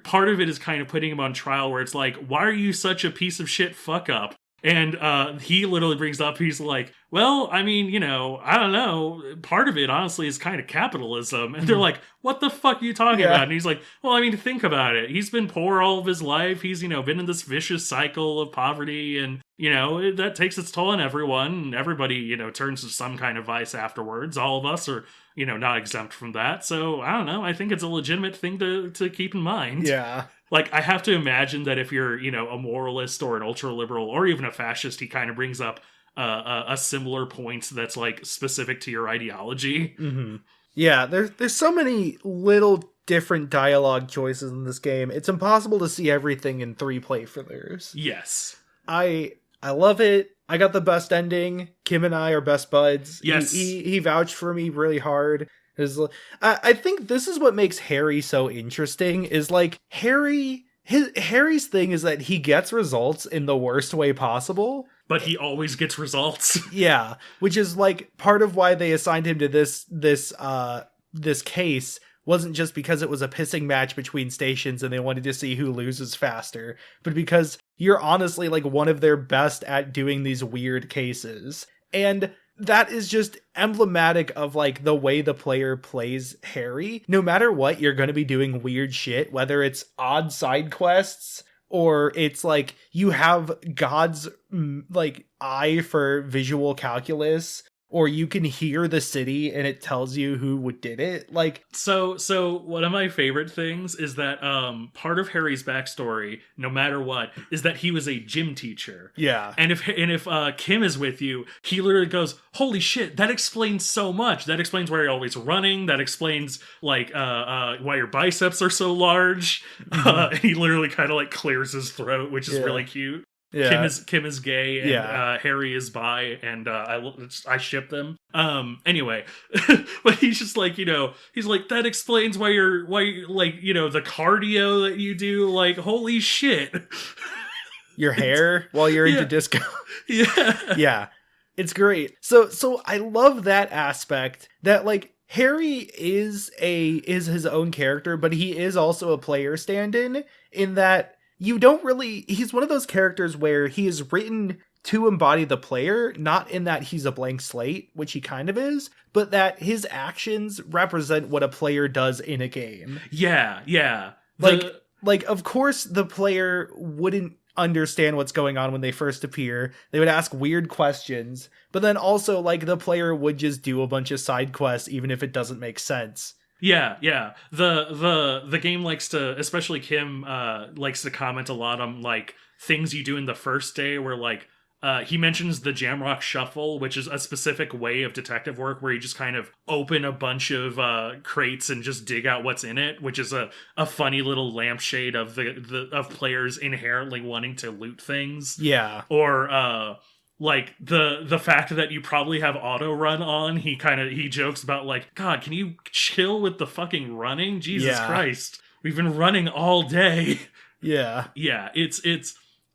part of it is kind of putting him on trial, where it's like, why are you such a piece of shit fuck up? And he literally brings up, he's like, well, I mean, I don't know. Part of it, honestly, is kind of capitalism. And they're like, what the fuck are you talking about? And he's like, well, I mean, think about it. He's been poor all of his life. He's, been in this vicious cycle of poverty. And, that takes its toll on everyone. Everybody, turns to some kind of vice afterwards. All of us are, not exempt from that. So, I don't know. I think it's a legitimate thing to keep in mind. Yeah. Like, I have to imagine that if you're, a moralist or an ultra-liberal or even a fascist, he kind of brings up a similar point that's, like, specific to your ideology. Mm-hmm. Yeah, there's so many little different dialogue choices in this game. It's impossible to see everything in 3 playthroughs. Yes. I love it. I got the best ending. Kim and I are best buds. Yes. He vouched for me really hard. I think this is what makes Harry so interesting, is like Harry's thing is that he gets results in the worst way possible. But he always gets results. Yeah, which is like part of why they assigned him to this case wasn't just because it was a pissing match between stations and they wanted to see who loses faster, but because you're honestly like one of their best at doing these weird cases. And that is just emblematic of like the way the player plays Harry. No matter what, you're going to be doing weird shit, whether it's odd side quests or it's like you have God's like eye for visual calculus, or you can hear the city and it tells you who did it. Like, so one of my favorite things is that part of Harry's backstory, no matter what, is that he was a gym teacher. Yeah. And if Kim is with you, he literally goes, holy shit, that explains so much. That explains why you're always running. That explains like why your biceps are so large. And he literally kind of like clears his throat, which is really cute. Yeah. Kim is gay and Harry is bi, and I ship them. Anyway, but he's just like, he's like, that explains why like, the cardio that you do, like, holy shit. Your hair while you're into disco. Yeah. Yeah. It's great. So I love that aspect that like Harry is his own character, but he is also a player stand-in in that he's one of those characters where he is written to embody the player, not in that he's a blank slate, which he kind of is, but that his actions represent what a player does in a game. Yeah, yeah. Like, of course the player wouldn't understand what's going on when they first appear. They would ask weird questions, but then also, like, the player would just do a bunch of side quests, even if it doesn't make sense. Yeah, yeah. The game likes to, especially Kim, likes to comment a lot on like things you do in the first day where like he mentions the Jamrock Shuffle, which is a specific way of detective work where you just kind of open a bunch of crates and just dig out what's in it, which is a funny little lampshade of of players inherently wanting to loot things. Yeah. Or like the fact that you probably have auto run on, he jokes about like, God, can you chill with the fucking running? Jesus Christ, we've been running all day. Yeah. Yeah, it's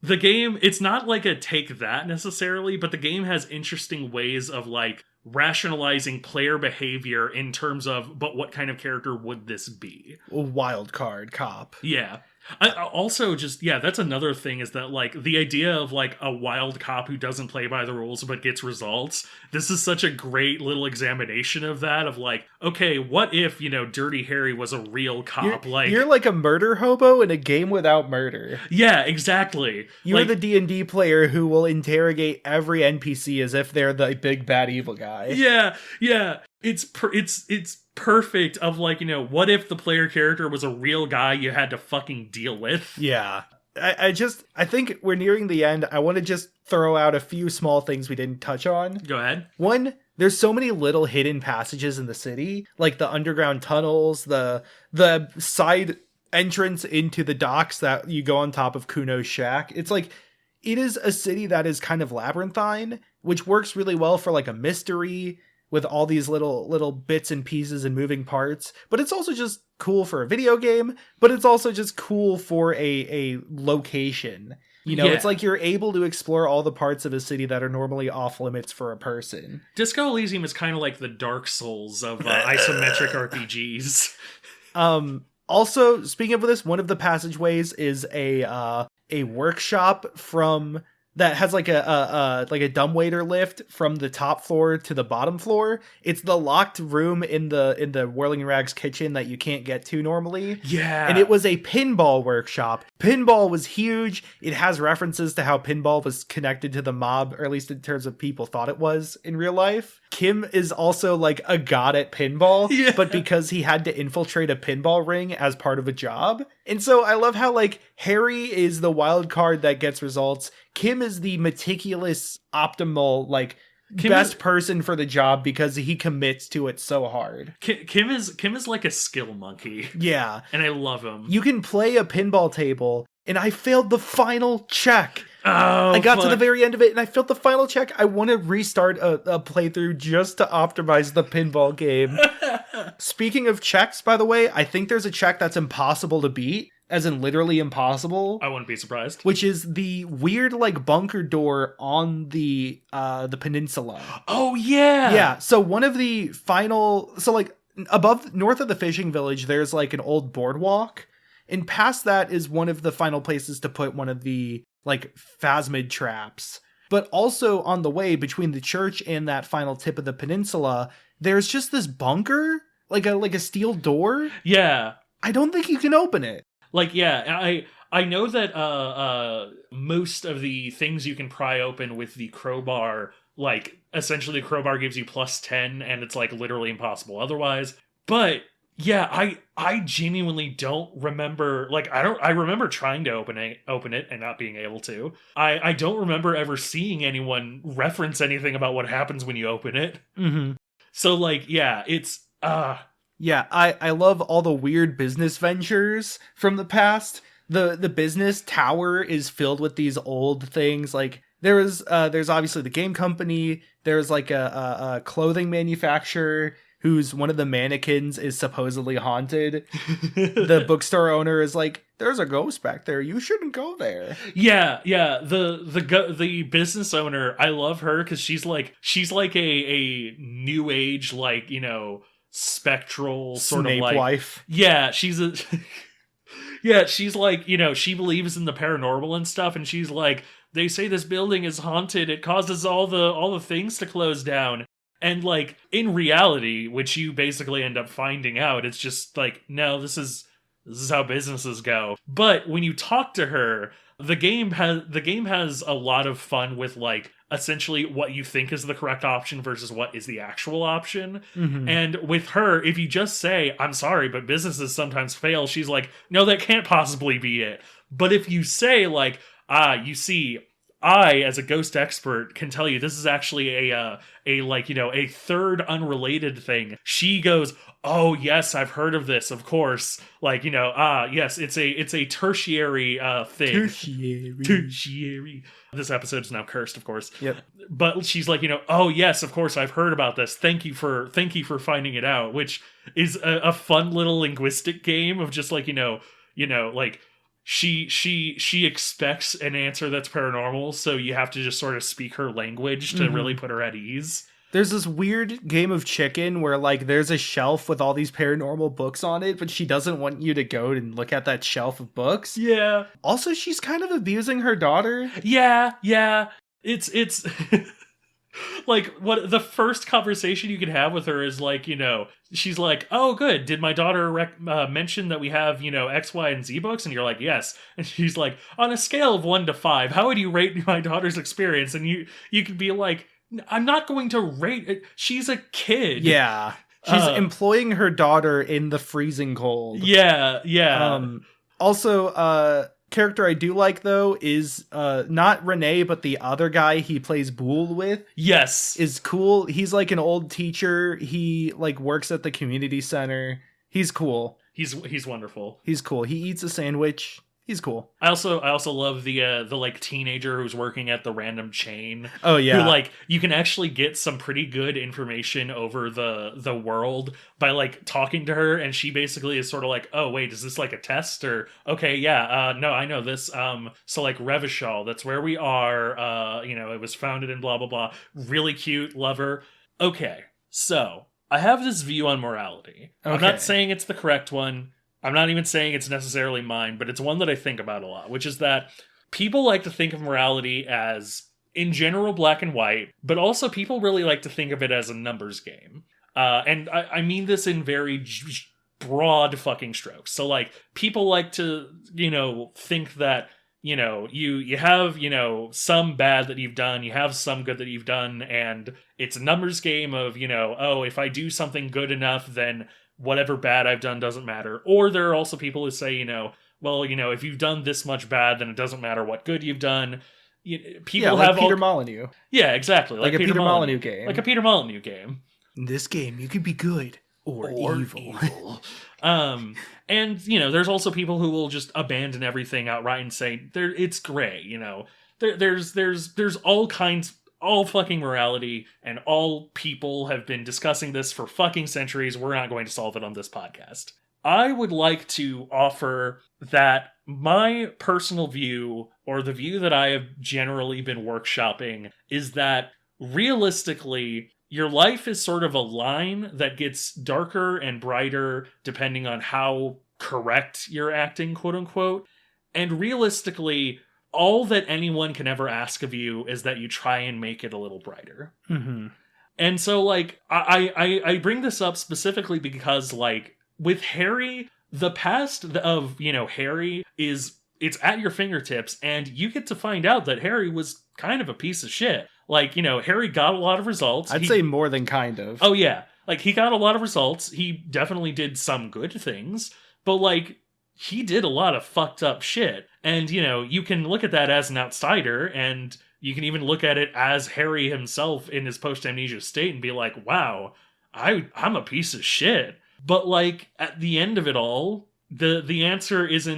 the game. It's not like a take that necessarily, but the game has interesting ways of like rationalizing player behavior in terms of, but what kind of character would this be? A wild card cop. Yeah. I also just, that's another thing is that like the idea of like a wild cop who doesn't play by the rules but gets results. This is such a great little examination of that, of like, okay, what if, Dirty Harry was a real cop? You're like a murder hobo in a game without murder. Yeah, exactly. You're the D&D player who will interrogate every NPC as if they're the big bad evil guy. Yeah, yeah. It's perfect of like, what if the player character was a real guy you had to fucking deal with? Yeah. I think we're nearing the end. I want to just throw out a few small things we didn't touch on. Go ahead. One, there's so many little hidden passages in the city, like the underground tunnels, the side entrance into the docks that you go on top of Kuno's shack. It's like, it is a city that is kind of labyrinthine, which works really well for like a mystery with all these little bits and pieces and moving parts, but it's also just cool for a video game, but it's also just cool for a location. It's like you're able to explore all the parts of a city that are normally off limits for a person. Disco Elysium is kind of like the Dark Souls of isometric RPGs. Also, speaking of this, one of the passageways is a workshop from that has like a dumbwaiter lift from the top floor to the bottom floor. It's the locked room in the Whirling Rags kitchen that you can't get to normally. Yeah. And it was a pinball workshop. Pinball was huge. It has references to how pinball was connected to the mob, or at least in terms of people thought it was in real life. Kim is also like a god at pinball, Yeah. but because he had to infiltrate a pinball ring as part of a job. And so I love how like Harry is the wild card that gets results. Kim is the meticulous, optimal, like best person for the job because he commits to it so hard. Kim is like a skill monkey. Yeah. And I love him. You can play a pinball table, and I failed the final check. Oh, I got to the very end of it, and I failed the final check. I want to restart a playthrough just to optimize the pinball game. Speaking of checks, by the way, I think there's a check that's impossible to beat, as in literally impossible. I wouldn't be surprised. Which is the weird, like, bunker door on the peninsula. Oh, yeah! Yeah, so one of the final... So, like, north of the fishing village, there's, like, an old boardwalk. And past that is one of the final places to put one of the, like, phasmid traps. But also on the way between the church and that final tip of the peninsula, there's just this bunker, like a steel door. Yeah. I don't think you can open it. Like, yeah, I know that most of the things you can pry open with the crowbar, like, essentially the crowbar gives you +10, and it's, like, literally impossible otherwise. But, yeah, I genuinely don't remember, like, I remember trying to open it and not being able to. I don't remember ever seeing anyone reference anything about what happens when you open it. Mm-hmm. So, like, yeah, it's, Yeah, I love all the weird business ventures from the past. The business tower is filled with these old things. Like there's obviously the game company. There's like a clothing manufacturer whose one of the mannequins is supposedly haunted. The bookstore owner is like, "There's a ghost back there. You shouldn't go there." Yeah. The business owner, I love her because she's like a new age, like, you know, spectral sort Snape of like wife. Yeah, she's a yeah, she's like, you know, she believes in the paranormal and stuff, and she's like, they say this building is haunted, it causes all the things to close down. And like in reality, which you basically end up finding out, it's just like, no, this is how businesses go. But when you talk to her, the game has a lot of fun with like essentially what you think is the correct option versus what is the actual option. Mm-hmm. And with her, if you just say, "I'm sorry, but businesses sometimes fail," she's like, "No, that can't possibly be it." But if you say like, you see, I, as a ghost expert, can tell you this is actually a like, you know, a third unrelated thing. She goes, "Oh yes, I've heard of this, of course." Like, you know, yes, it's a tertiary thing. Tertiary. This episode is now cursed, of course. Yep. But she's like, you know, "Oh yes, of course, I've heard about this. Thank you for finding it out," which is a fun little linguistic game of just like, you know, like. She expects an answer that's paranormal, so you have to just sort of speak her language to really put her at ease. There's this weird game of chicken where like there's a shelf with all these paranormal books on it, but she doesn't want you to go and look at that shelf of books. Yeah. Also, she's kind of abusing her daughter. Yeah. It's like what the first conversation you can have with her is like, you know, she's like, "Oh, good. Did my daughter mention that we have, you know, X, Y, and Z books?" And you're like, "Yes." And she's like, "On a scale of 1 to 5, how would you rate my daughter's experience?" And you could be like, "I'm not going to rate it. She's a kid." Yeah. She's employing her daughter in the freezing cold. Yeah. Also, character I do like though is not Renee, but the other guy he plays Boole with. Yes, is cool. He's like an old teacher. He like works at the community center. He's cool. He's wonderful. He's cool. He eats a sandwich. He's cool. I also love the like teenager who's working at the random chain. Oh yeah. Who like you can actually get some pretty good information over the world by like talking to her, and she basically is sort of like, "Oh wait, is this like a test?" Or "Okay, yeah, no, I know this. So like Revachol, that's where we are. You know, it was founded in blah blah blah. Really cute, love her. Okay, so I have this view on morality. Okay. I'm not saying it's the correct one. I'm not even saying it's necessarily mine, but it's one that I think about a lot, which is that people like to think of morality as, in general, black and white, but also people really like to think of it as a numbers game. And I mean this in very broad fucking strokes. So, like, people like to, think that, you have, some bad that you've done, you have some good that you've done, and it's a numbers game of, oh, if I do something good enough, then whatever bad I've done doesn't matter. Or there are also people who say, well, if you've done this much bad, then it doesn't matter what good you've done. People like have Peter Molyneux. Yeah, exactly. Like a Peter Molyneux game. Like a Peter Molyneux game. In this game, you could be good or evil. And, there's also people who will just abandon everything outright and say, it's gray, There's all kinds, all fucking morality, and all people have been discussing this for fucking centuries. We're not going to solve it on this podcast. I would like to offer that my personal view, or the view that I have generally been workshopping, is that realistically, your life is sort of a line that gets darker and brighter depending on how correct you're acting, quote unquote. And realistically, all that anyone can ever ask of you is that you try and make it a little brighter. Mm-hmm. And so, like, I bring this up specifically because, like, with Harry, the past of, Harry it's at your fingertips, and you get to find out that Harry was kind of a piece of shit. Like, Harry got a lot of results. I'd say more than kind of. Oh, yeah. Like, he got a lot of results. He definitely did some good things. But, like, he did a lot of fucked up shit. And, you can look at that as an outsider, and you can even look at it as Harry himself in his post-amnesia state and be like, wow, I'm a piece of shit. But, like, at the end of it all, the answer is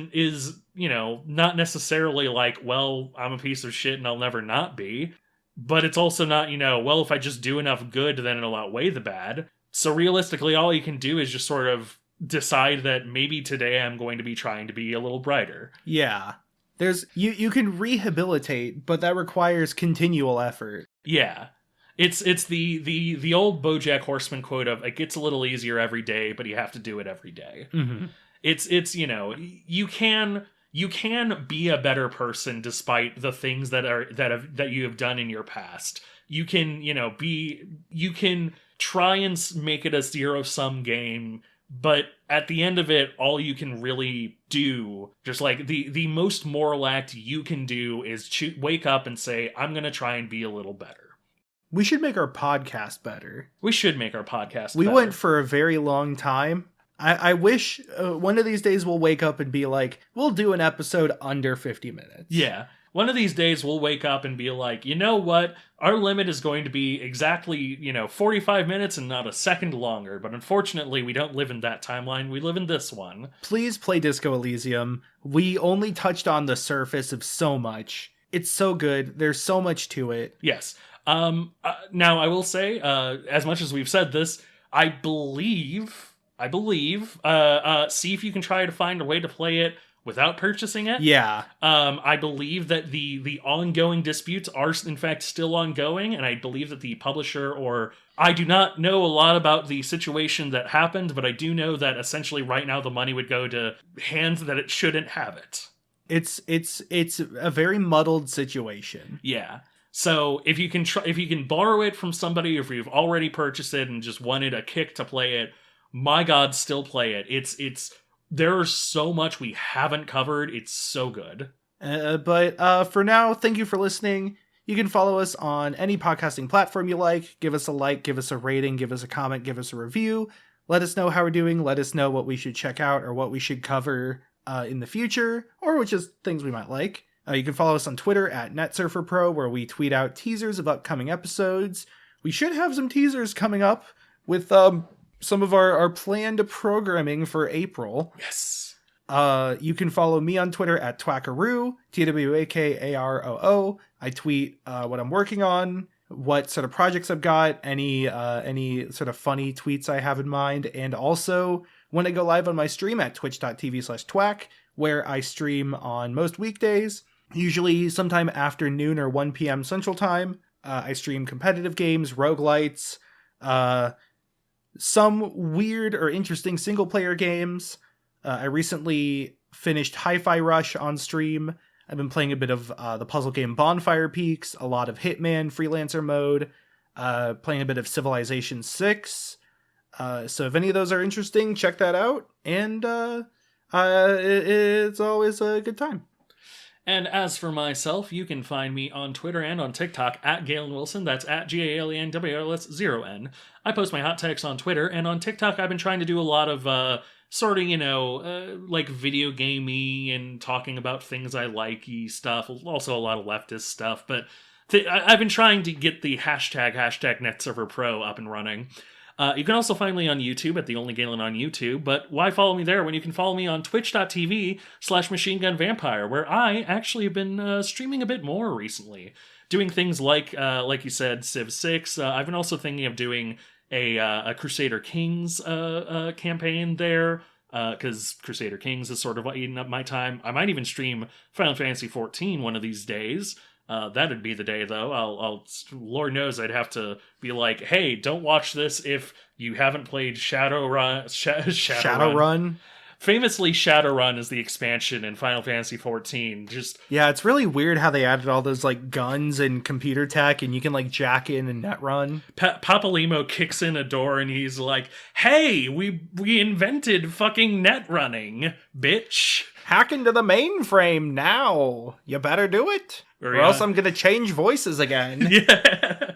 not necessarily like, well, I'm a piece of shit and I'll never not be. But it's also not, well, if I just do enough good, then it'll outweigh the bad. So realistically, all you can do is just sort of decide that maybe today I'm going to be trying to be a little brighter. Yeah. There's you can rehabilitate, but that requires continual effort. Yeah. It's the old BoJack Horseman quote of, it gets a little easier every day, but you have to do it every day. Mm-hmm. You can be a better person despite the things that you have done in your past. You can, you can try and make it a zero-sum game, but at the end of it, all you can really do, just like the most moral act you can do, is wake up and say, I'm going to try and be a little better. We should make our podcast better. We should make our podcast We better. went for a very long time. I wish one of these days we'll wake up and be like, we'll do an episode under 50 minutes. Yeah. One of these days we'll wake up and be like, you know what? Our limit is going to be exactly, 45 minutes and not a second longer. But unfortunately, we don't live in that timeline. We live in this one. Please play Disco Elysium. We only touched on the surface of so much. It's so good. There's so much to it. Yes. Now, I will say, as much as we've said this, I believe, see if you can try to find a way to play it without purchasing it. Yeah. I believe that the ongoing disputes are, in fact, still ongoing, and I believe that the publisher, or I do not know a lot about the situation that happened, but I do know that essentially right now the money would go to hands that it shouldn't have it. It's a very muddled situation. Yeah. So if you can borrow it from somebody, or if you've already purchased it and just wanted a kick to play it, my God, still play it. There's so much we haven't covered. It's so good. But for now, thank you for listening. You can follow us on any podcasting platform you like. Give us a like, give us a rating, give us a comment, give us a review. Let us know how we're doing. Let us know what we should check out or what we should cover in the future, or which is things we might like. You can follow us on Twitter at NetSurferPro, where we tweet out teasers of upcoming episodes. We should have some teasers coming up with some of our planned programming for April. Yes. You can follow me on Twitter at Twackaroo, TWAKAROO. I tweet what I'm working on, what sort of projects I've got, any sort of funny tweets I have in mind, and also when I go live on my stream at twitch.tv/twack, where I stream on most weekdays, usually sometime after noon or 1 p.m. Central Time. I stream competitive games, roguelites, some weird or interesting single-player games. I recently finished Hi-Fi Rush on stream. I've been playing a bit of the puzzle game Bonfire Peaks, a lot of Hitman Freelancer mode, playing a bit of Civilization 6. So if any of those are interesting, check that out. And it's always a good time. And as for myself, you can find me on Twitter and on TikTok at Galen Wilson. That's at GALENWLS0N. I post my hot takes on Twitter, and on TikTok I've been trying to do a lot of sort of, like video gamey and talking about things I likey stuff. Also a lot of leftist stuff, but I've been trying to get the hashtag NetServerPro up and running. You can also find me on YouTube at The Only Galen on YouTube, but why follow me there when you can follow me on twitch.tv/MachineGunVampire, where I actually have been streaming a bit more recently. Doing things like you said, Civ 6. I've been also thinking of doing a Crusader Kings campaign there, because Crusader Kings is sort of eating up my time. I might even stream Final Fantasy XIV one of these days. That'd be the day, though. I'll Lord knows I'd have to be like, hey, don't watch this if you haven't played Shadowrun. Shadowrun? Famously, Shadowrun is the expansion in Final Fantasy XIV. Yeah, it's really weird how they added all those like guns and computer tech, and you can like jack in and net run. Papalimo kicks in a door and he's like, hey, we invented fucking net running, bitch. Hack into the mainframe now. You better do it. Or else I'm going to change voices again. Yeah.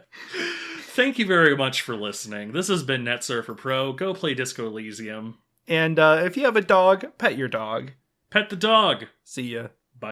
Thank you very much for listening. This has been NetSurfer Pro. Go play Disco Elysium. And if you have a dog, pet your dog. Pet the dog. See ya.